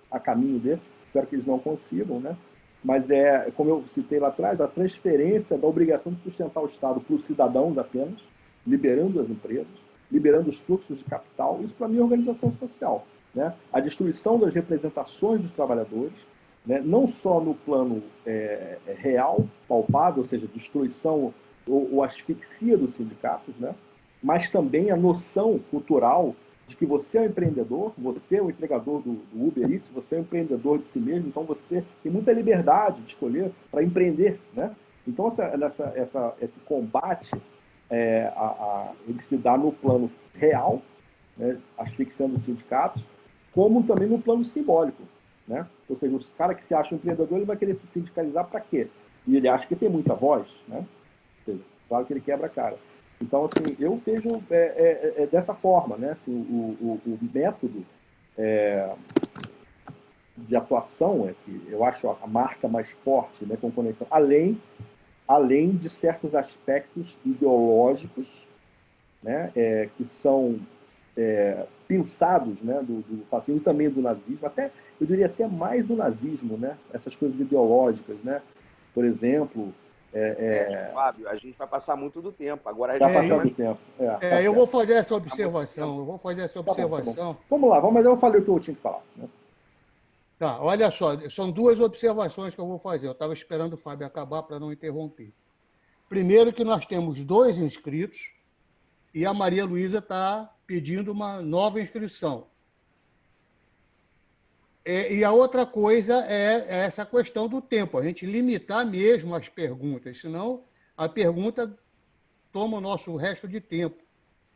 a caminho dele, espero que eles não consigam, né? Mas como eu citei lá atrás, a transferência da obrigação de sustentar o Estado para os cidadãos apenas, liberando as empresas, liberando os fluxos de capital, isso para mim é organização social. Né? A destruição das representações dos trabalhadores, né? Não só no plano real, palpável, ou seja, destruição ou asfixia dos sindicatos, né? Mas também a noção cultural de que você é um empreendedor, você é o entregador do Uber Eats, você é um empreendedor de si mesmo, então você tem muita liberdade de escolher para empreender. Né? Então, esse combate ele se dá no plano real, né, asfixiando os sindicatos, como também no plano simbólico. Né? Ou seja, o cara que se acha um empreendedor, ele vai querer se sindicalizar para quê? E ele acha que tem muita voz, né? Ou seja, claro que ele quebra a cara. Então, assim, eu vejo dessa forma, né? Assim, o método de atuação que eu acho a marca mais forte, né, com conexão, além de certos aspectos ideológicos, né, que são pensados, né, do fascismo, também do nazismo, eu diria até mais do nazismo, né? Essas coisas ideológicas, né? Por exemplo... Fábio, a gente vai passar muito do tempo. Agora já passou do tempo. Eu vou fazer essa observação. Tá bom. Vamos lá, mas eu falei o que eu tinha que falar. Né? Tá, olha só, são duas observações que eu vou fazer. Eu estava esperando o Fábio acabar para não interromper. Primeiro que nós temos 2 inscritos e a Maria Luísa está pedindo uma nova inscrição. E a outra coisa é essa questão do tempo, a gente limitar mesmo as perguntas, senão a pergunta toma o nosso resto de tempo.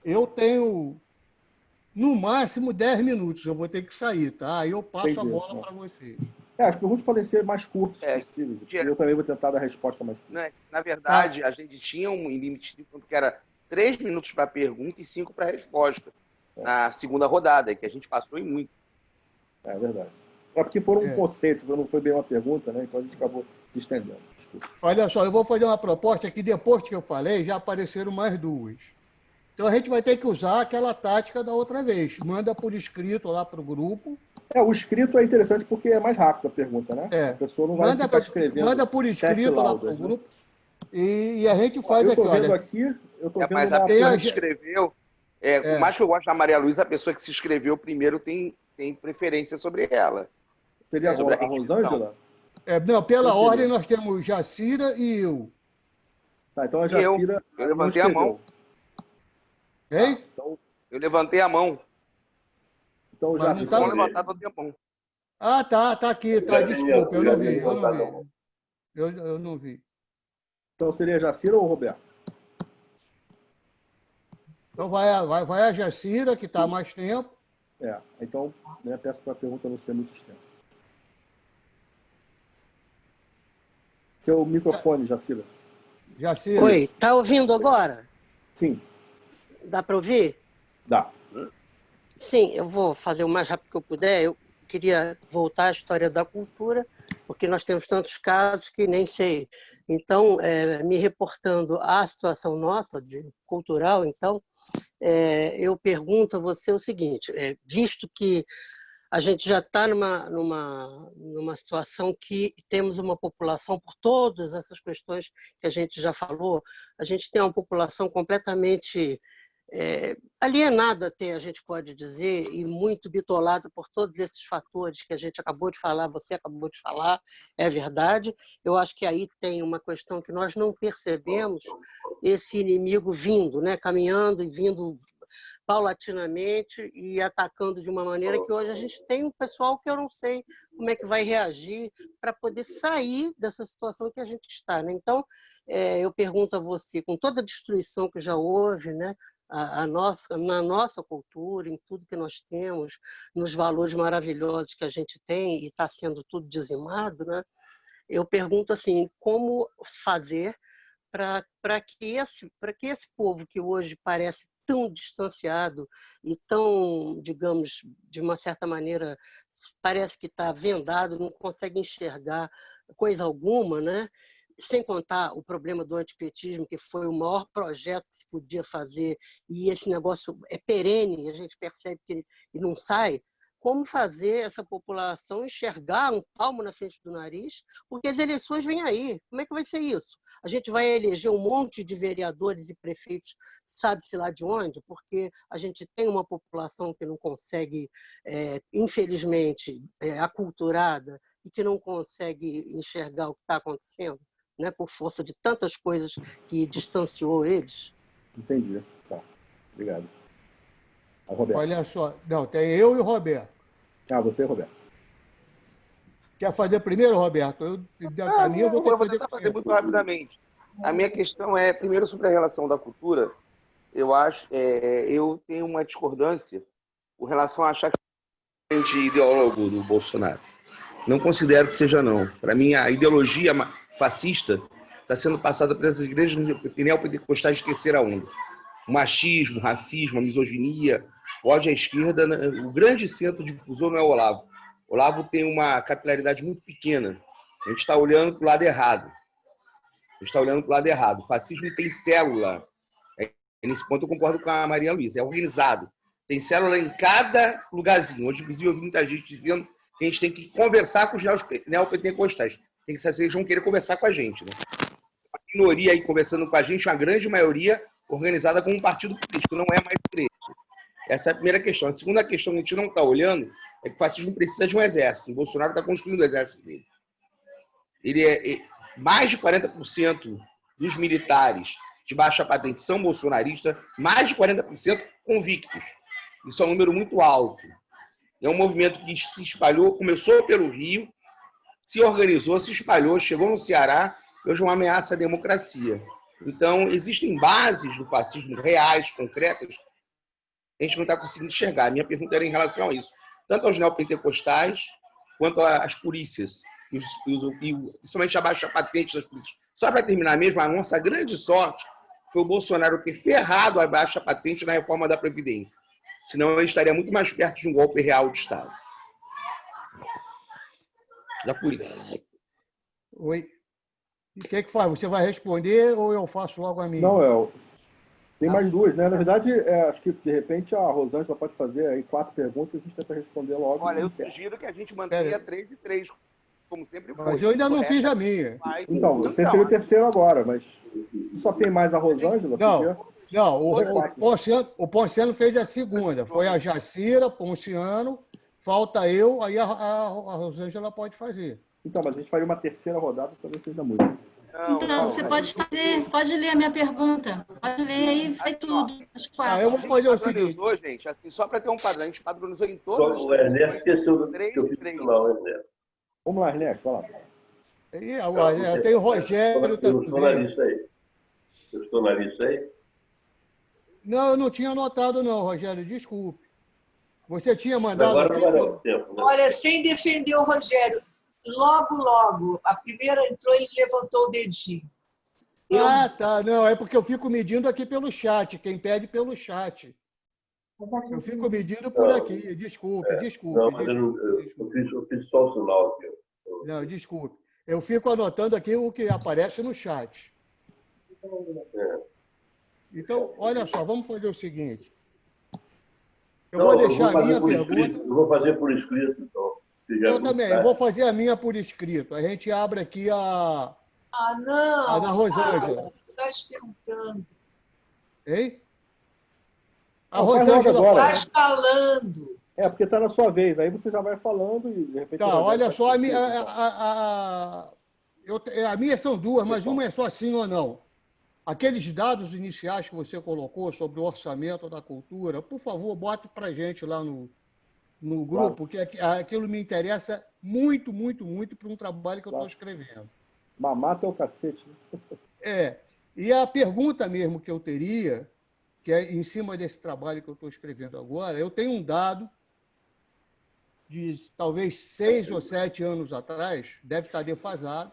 Eu tenho, no máximo, 10 minutos, eu vou ter que sair, tá? Aí eu passo a bola para você. As perguntas podem ser mais curtas possíveis. Eu também vou tentar dar a resposta mais curta. Na verdade, a gente tinha um limite de tempo que era 3 minutos para a pergunta e 5 para a resposta. Na segunda rodada, que a gente passou em muito. É verdade. É porque foram um conceito, não foi bem uma pergunta, né? Então a gente acabou se estendendo. Desculpa. Olha só, eu vou fazer uma proposta que depois que eu falei, já apareceram mais duas. Então a gente vai ter que usar aquela tática da outra vez. Manda por escrito lá para o grupo. O escrito é interessante porque é mais rápido a pergunta, né? A pessoa não vai ficar escrevendo. Manda por escrito lá para o grupo. E a gente faz aqui. Eu tô vendo mas a pessoa que escreveu, por mais que eu goste da Maria Luísa, a pessoa que se inscreveu primeiro tem preferência sobre ela. Seria a Rosângela? Não, pela ordem nós temos Jacira e eu. Tá, então a Jacira... Eu levantei a mão. Hein? Então, eu levantei a mão. Então já não está levantado há tempão. Ah, tá aqui, tá, desculpa, eu não vi. Eu não vi. Então seria Jacira ou Roberto? Então vai a Jacira, que está há mais tempo. Então, peço para a pergunta não ser muito extensa. Seu microfone, Jacira. Jacira. Oi, tá ouvindo agora? Sim. Dá para ouvir? Dá. Sim, eu vou fazer o mais rápido que eu puder. Eu queria voltar à história da cultura, porque nós temos tantos casos que nem sei. Então, me reportando à situação nossa, de cultural, então, eu pergunto a você o seguinte, visto que a gente já está numa situação que temos uma população, por todas essas questões que a gente já falou, a gente tem uma população completamente alienada até, a gente pode dizer, e muito bitolada por todos esses fatores que a gente acabou de falar, você acabou de falar, é verdade. Eu acho que aí tem uma questão que nós não percebemos esse inimigo vindo, né, caminhando e vindo paulatinamente e atacando de uma maneira que hoje a gente tem um pessoal que eu não sei como é que vai reagir para poder sair dessa situação que a gente está, né? Então, eu pergunto a você, com toda a destruição que já houve, né, na nossa cultura, em tudo que nós temos, nos valores maravilhosos que a gente tem e está sendo tudo dizimado, né? Eu pergunto assim, como fazer para que esse povo que hoje parece tão distanciado e tão, digamos, de uma certa maneira, parece que está vendado, não consegue enxergar coisa alguma, né? Sem contar o problema do antipetismo, que foi o maior projeto que se podia fazer, e esse negócio é perene, a gente percebe que ele não sai. Como fazer essa população enxergar um palmo na frente do nariz, porque as eleições vêm aí. Como é que vai ser isso? A gente vai eleger um monte de vereadores e prefeitos, sabe-se lá de onde, porque a gente tem uma população que não consegue, infelizmente, aculturada, e que não consegue enxergar o que está acontecendo, né, por força de tantas coisas que distanciou eles. Entendi. Tá. Obrigado. Roberto. Olha só, não, tem eu e o Roberto. Você, Roberto. Quer fazer primeiro, Roberto? Eu vou tentar fazer muito rapidamente. A minha questão é, primeiro, sobre a relação da cultura. Eu acho, eu tenho uma discordância com relação a achar que é um ideólogo do Bolsonaro. Não considero que seja, não. Para mim, a ideologia fascista está sendo passada por essas igrejas neopentecostais de terceira onda. O machismo, o racismo, a misoginia, hoje à esquerda, o grande centro difusor não é o Olavo. O Olavo tem uma capilaridade muito pequena. A gente está olhando para o lado errado. O fascismo tem célula. Nesse ponto eu concordo com a Maria Luísa. É organizado. Tem célula em cada lugarzinho. Hoje, inclusive, eu vi muita gente dizendo que a gente tem que conversar com os neopentecostais. Tem que saber se eles vão querer conversar com a gente, né? Uma minoria aí conversando com a gente, uma grande maioria organizada como um partido político, não é mais igreja. Essa é a primeira questão. A segunda questão que a gente não está olhando é que o fascismo precisa de um exército. O Bolsonaro está construindo o exército dele. Mais de 40% dos militares de baixa patente são bolsonaristas, mais de 40% convictos. Isso é um número muito alto. É um movimento que se espalhou, começou pelo Rio, se organizou, se espalhou, chegou no Ceará, hoje é uma ameaça à democracia. Então, existem bases do fascismo reais, concretas, a gente não está conseguindo enxergar. A minha pergunta era em relação a isso, tanto aos neopentecostais, quanto às polícias, e principalmente a baixa patente das polícias. Só para terminar mesmo, a nossa grande sorte foi o Bolsonaro ter ferrado a baixa patente na reforma da Previdência. Senão, ele estaria muito mais perto de um golpe real de Estado. Já fui. Oi. E o que faz? Você vai responder ou eu faço logo a minha? Não, tem mais duas, né? Na verdade, acho que, de repente, a Rosângela pode fazer aí 4 perguntas e a gente tenta responder logo. Olha, eu sugiro que a gente mantenha 3 e 3, como sempre foi. Mas eu ainda não fiz a minha. Então, você seria o terceiro agora, mas só tem mais a Rosângela? Não, o Ponciano fez a segunda. Foi a Jacira, Ponciano, falta eu, aí a Rosângela pode fazer. Então, mas a gente faria uma terceira rodada, talvez seja muito. Então, você pode ler a minha pergunta. Pode ler aí, faz tudo. As 4. Eu vou fazer o seguinte. Gente, assim, só para ter um padrão, a gente padronizou em todas as... O Ernesto esqueceu do 3 e 3. Ernesto. Vamos lá, Ernesto, vai lá. E agora, tem o Rogério também. Eu estou na lista aí. Eu estou na lista aí? Não, eu não tinha anotado, não, Rogério, desculpe. Você tinha mandado... Agora não vai dar tempo, né? Olha, sem defender o Rogério, logo, a primeira entrou, ele levantou o dedinho. Tá. Não, é porque eu fico medindo aqui pelo chat, quem pede pelo chat. Eu fico medindo por aqui, desculpe. Não, mas eu fiz só o sinal aqui. Não, desculpe. Eu fico anotando aqui o que aparece no chat. Então, olha só, vamos fazer o seguinte. Eu vou deixar a minha pergunta... Eu vou fazer por escrito, então. Eu também, eu vou fazer a minha por escrito. A gente abre aqui a... não! A da Rosângela. Está perguntando. Hein? A Rosângela está falando. Porque está na sua vez. Aí você já vai falando e, de repente... Tá, olha só, a minha são duas, mas uma é só sim ou não. Aqueles dados iniciais que você colocou sobre o orçamento da cultura, por favor, bote para a gente lá no grupo, que aquilo me interessa muito, muito, muito para um trabalho que eu estou escrevendo. Mamata é o cacete. E a pergunta mesmo que eu teria, que é em cima desse trabalho que eu estou escrevendo agora, eu tenho um dado de talvez 6 ou 7 anos atrás, deve estar defasado,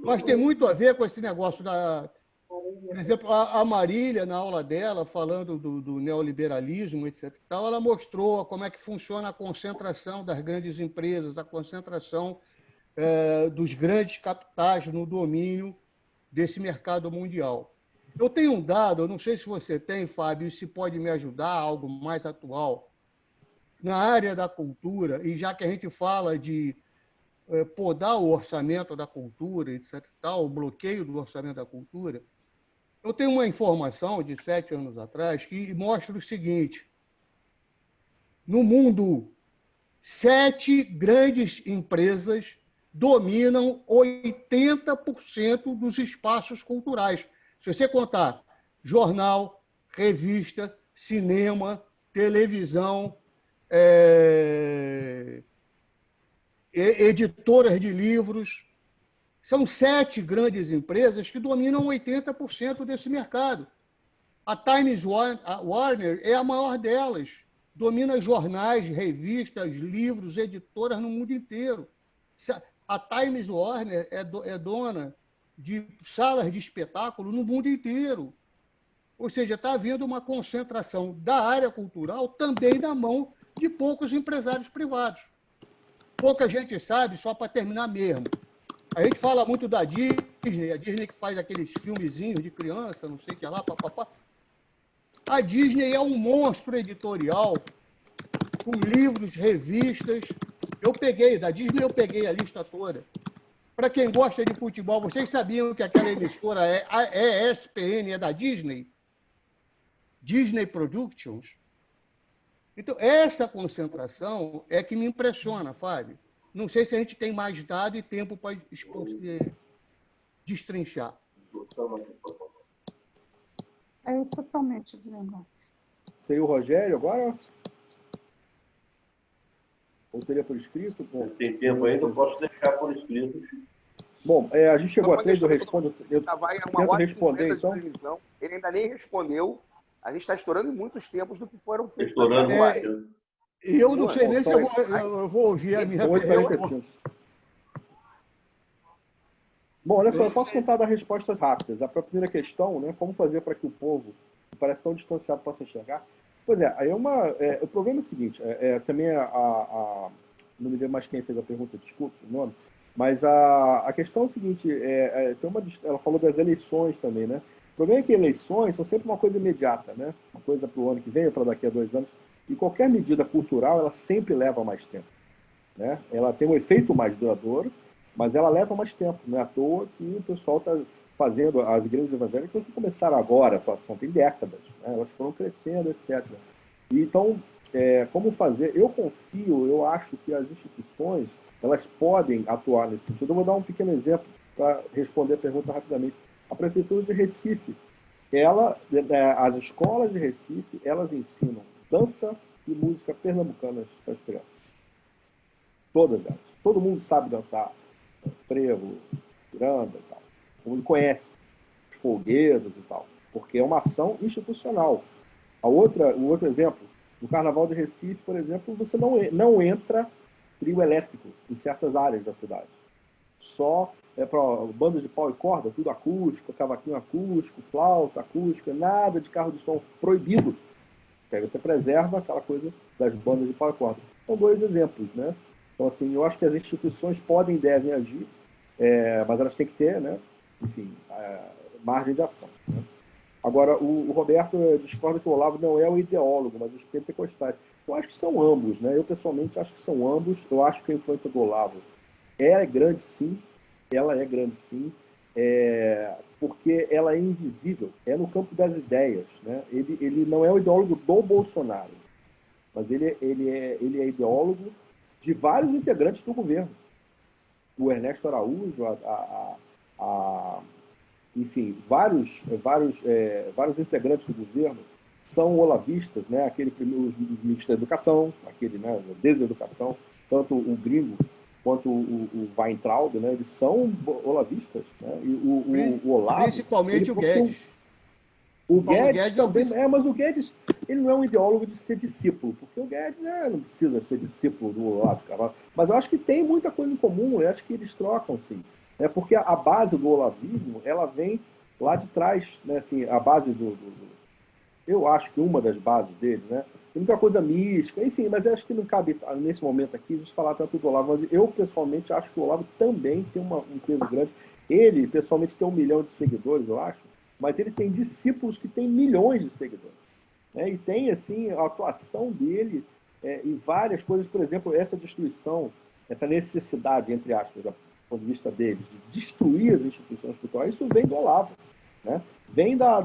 mas tem muito a ver com esse negócio da... Por exemplo, a Marília, na aula dela, falando do neoliberalismo, etc. Ela mostrou como é que funciona a concentração das grandes empresas, a concentração dos grandes capitais no domínio desse mercado mundial. Eu tenho um dado, eu não sei se você tem, Fábio, se pode me ajudar, algo mais atual, na área da cultura, e já que a gente fala de podar o orçamento da cultura, etc., o bloqueio do orçamento da cultura, eu tenho uma informação de 7 anos atrás que mostra o seguinte: no mundo, 7 grandes empresas dominam 80% dos espaços culturais. Se você contar jornal, revista, cinema, televisão, editoras de livros, são 7 grandes empresas que dominam 80% desse mercado. A Times Warner é a maior delas. Domina jornais, revistas, livros, editoras no mundo inteiro. A Times Warner é dona de salas de espetáculo no mundo inteiro. Ou seja, está havendo uma concentração da área cultural também na mão de poucos empresários privados. Pouca gente sabe, só para terminar mesmo. A gente fala muito da Disney, a Disney que faz aqueles filmezinhos de criança, não sei o que lá, papapá. A Disney é um monstro editorial, com livros, revistas. Da Disney eu peguei a lista toda. Para quem gosta de futebol, vocês sabiam que aquela emissora é ESPN, é da Disney? Disney Productions. Então, essa concentração é que me impressiona, Fábio. Não sei se a gente tem mais dado e tempo para destrinchar. É totalmente de lembrança. Tem o Rogério agora? Ou seria por escrito? Tem tempo ainda, eu posso deixar por escrito. Bom, a gente chegou a 3, eu respondo. Eu Vai é uma tento ótima responder, empresa então. de televisão. Ele ainda nem respondeu. A gente está estourando em muitos tempos do que foram feitos. Estourando E eu não sei nem se eu vou ouvir a minha São pergunta. 8h45. Bom, olha só, eu posso tentar dar respostas rápidas. A primeira questão, né, como fazer para que o povo, que parece tão distanciado, possa enxergar? Pois é, aí o problema é o seguinte, também não me lembro mais quem fez a pergunta, desculpe o nome, mas a questão é o seguinte, ela falou das eleições também, né? O problema é que eleições são sempre uma coisa imediata, né? Uma coisa para o ano que vem, para daqui a 2 anos, e qualquer medida cultural, ela sempre leva mais tempo, né? Ela tem um efeito mais duradouro, mas ela leva mais tempo. Não é à toa que o pessoal está fazendo, as igrejas evangélicas que começaram agora a atuação, tem décadas, né? Elas foram crescendo, etc. E, então, como fazer? Eu acho que as instituições, elas podem atuar nesse sentido. Eu vou dar um pequeno exemplo para responder a pergunta rapidamente. A Prefeitura de Recife, as escolas de Recife, elas ensinam dança e música pernambucanas para as crianças. Todas elas. Todo mundo sabe dançar frevo, ciranda e tal. Todo mundo conhece os folguedos e tal, porque é uma ação institucional. O outro exemplo, no Carnaval de Recife, por exemplo, você não entra trio elétrico em certas áreas da cidade. Só para bandas de pau e corda, tudo acústico, cavaquinho acústico, flauta acústica, nada de carro de som proibido. Porque aí você preserva aquela coisa das bandas de pau e corda. São 2 exemplos, né? Então, assim, eu acho que as instituições podem e devem agir, mas elas têm que ter, né, enfim, margem de ação. Né? Agora, o Roberto discorda que o Olavo não é o ideólogo, mas os pentecostais. Eu acho que são ambos, né? Eu, pessoalmente, acho que são ambos. Eu acho que a influência do Olavo é grande, sim. Ela é grande, sim. Porque ela é invisível. É no campo das ideias, né? Ele não é o ideólogo do Bolsonaro, mas ele é ideólogo de vários integrantes do governo. O Ernesto Araújo, enfim, vários integrantes do governo são olavistas, né? O ministro da Educação, né, da Deseducação, tanto o Gringo quanto o Weintraub, né? Eles são olavistas. Né? E o Olavo... Principalmente o Guedes. O Guedes também, mas o Guedes ele não é um ideólogo de ser discípulo, porque o Guedes não precisa ser discípulo do Olavo de Carvalho, mas eu acho que tem muita coisa em comum, eu acho que eles trocam, sim. Porque a base do olavismo, ela vem lá de trás, né? Assim, a base eu acho que uma das bases dele, né? Tem muita coisa mística, enfim, mas eu acho que não cabe, nesse momento aqui, a gente falar tanto do Olavo, mas eu, pessoalmente, acho que o Olavo também tem um peso grande. Ele, pessoalmente, tem 1 milhão de seguidores, eu acho, mas ele tem discípulos que têm milhões de seguidores. Né? E tem, assim, a atuação dele em várias coisas, por exemplo, essa destruição, essa necessidade, entre aspas, do ponto de vista dele, de destruir as instituições culturais, isso vem do Olavo. Né? Vem lá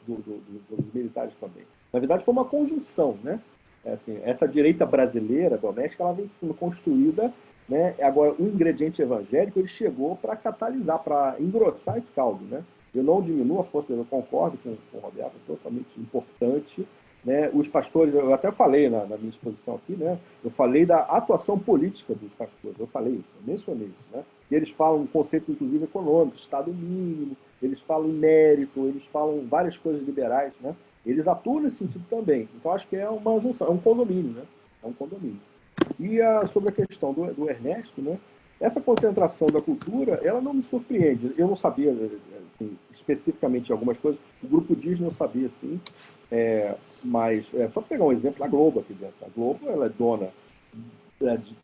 dos militares também. Na verdade, foi uma conjunção. Né? Assim, essa direita brasileira, doméstica, ela vem sendo construída. Né? Agora, o ingrediente evangélico ele chegou para catalisar, para engrossar esse caldo. Né? Eu não diminuo a força, eu concordo com o Roberto, é totalmente importante. Né? Os pastores, eu até falei na minha exposição aqui, né? Eu falei da atuação política dos pastores, eu falei isso, eu mencionei isso. Né? E eles falam um conceito, inclusive, econômico, Estado mínimo, eles falam em mérito, eles falam várias coisas liberais. Né? Eles atuam nesse sentido também. Então, acho que é uma junção, é um condomínio. Né? É um condomínio. E sobre a questão do Ernesto, né? Essa concentração da cultura, ela não me surpreende. Eu não sabia, assim, especificamente algumas coisas. O Grupo Disney eu sabia, sim. Mas, só pegar um exemplo, a Globo aqui dentro. A Globo, ela é dona de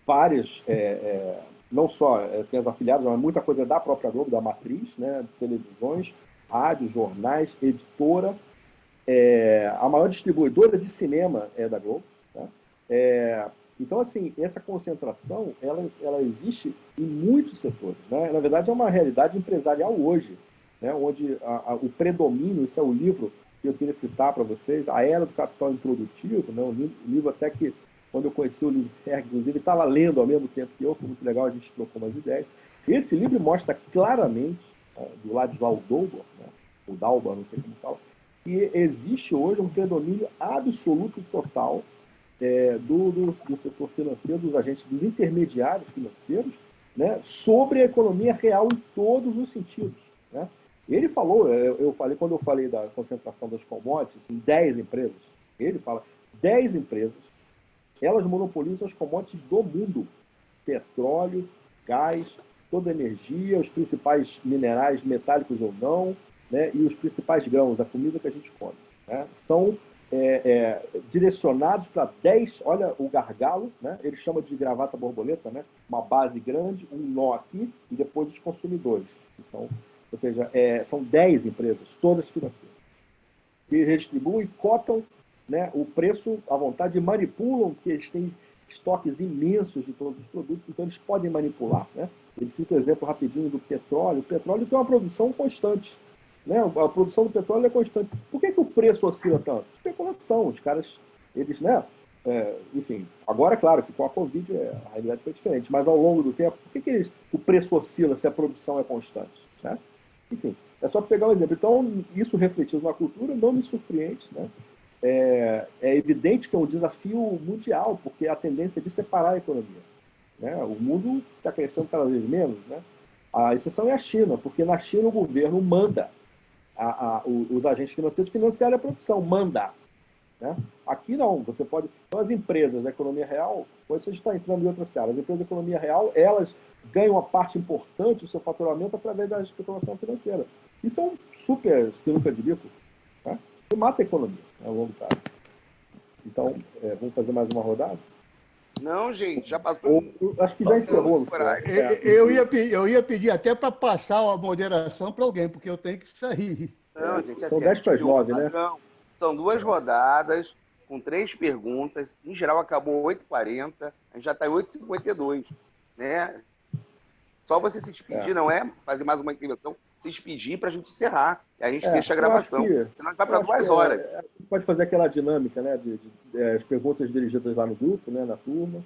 várias, não só tem as afiliadas, mas muita coisa da própria Globo, da matriz, né? Televisões, rádios, jornais, editora. A maior distribuidora de cinema é da Globo. Tá? Então, assim, essa concentração, ela existe em muitos setores. Né? Na verdade, é uma realidade empresarial hoje, né? Onde o predomínio, isso é o livro que eu queria citar para vocês, A Era do Capital Improdutivo, né? Um livro até que, quando eu conheci o livro, inclusive, ele estava lendo ao mesmo tempo que eu, foi muito legal, a gente trocou umas ideias. Esse livro mostra claramente, do Ladislau Dalbar, né? O Dalbar, não sei como fala, que existe hoje um predomínio absoluto e total do setor financeiro, dos agentes, dos intermediários financeiros, né, sobre a economia real em todos os sentidos, né? Ele falou, quando eu falei da concentração das commodities em 10 empresas, ele fala, 10 empresas, elas monopolizam as commodities do mundo. Petróleo, gás, toda a energia, os principais minerais metálicos ou não, né, e os principais grãos, a comida que a gente come, né, são direcionados para 10, olha o gargalo, né, ele chama de gravata borboleta, né, uma base grande, um nó aqui, e depois os consumidores. Então, ou seja, são 10 empresas, todas financeiras, que redistribuem e cotam, né, o preço à vontade e manipulam, porque eles têm estoques imensos de todos os produtos, então eles podem manipular, né? Ele cita o exemplo rapidinho do petróleo. O petróleo tem uma produção constante, né? A produção do petróleo é constante. Por que o preço oscila tanto? Especulação. Os caras, eles, né? Enfim, agora, claro, que com a Covid a realidade foi diferente, mas ao longo do tempo, por que o preço oscila se a produção é constante, né? Enfim, é só pegar um exemplo. Então, isso refletido na cultura não me surpreende, né? É evidente que é um desafio mundial, porque a tendência é de separar a economia, né? O mundo está crescendo cada vez menos, né? A exceção é a China, porque na China o governo manda os agentes financeiros financiarem a produção, manda, né? Aqui não, você pode... Então, as empresas da economia real, você está entrando em outras áreas, as empresas da economia real, elas ganham uma parte importante do seu faturamento através da especulação financeira. Isso é um super sinuca de bico, né? Você mata a economia, né, a longo prazo. Então, vamos fazer mais uma rodada? Não, gente, já passou. Acho que já encerrou. Eu ia pedir até para passar a moderação para alguém, porque eu tenho que sair. Não, gente, são 10 para as 9, né? Não, são 2 rodadas, com 3 perguntas. Em geral, acabou 8h40. A gente já está em 8h52, né? Só você se despedir, não é? Fazer mais uma intervenção, se despedir para a gente encerrar. E a gente fecha a gravação. Senão vai para 2 horas. A gente pode fazer aquela dinâmica, né? As perguntas dirigidas lá no grupo, né? Na turma.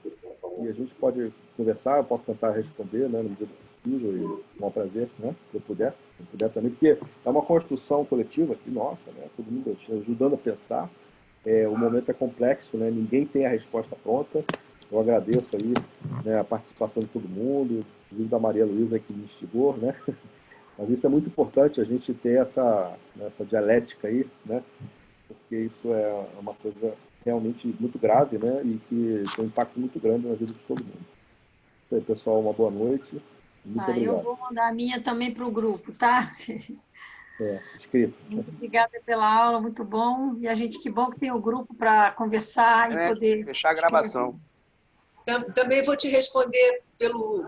E a gente pode conversar, eu posso tentar responder, né? No medida do possível, e com um prazer, né? Se eu puder também, porque é uma construção coletiva aqui, nossa, né? Todo mundo ajudando a pensar. O momento é complexo, né? Ninguém tem a resposta pronta. Eu agradeço aí, né, a participação de todo mundo, inclusive da Maria Luísa que me instigou, né? Mas isso é muito importante, a gente ter essa dialética aí, né? Porque isso é uma coisa realmente muito grave, né? E que tem um impacto muito grande na vida de todo mundo. Isso aí, pessoal, uma boa noite. Muito obrigado. Eu vou mandar a minha também para o grupo, tá? Escrito. Muito obrigada pela aula, muito bom. E a gente, que bom que tem o grupo para conversar e poder... Fechar a gravação. Também vou te responder pelo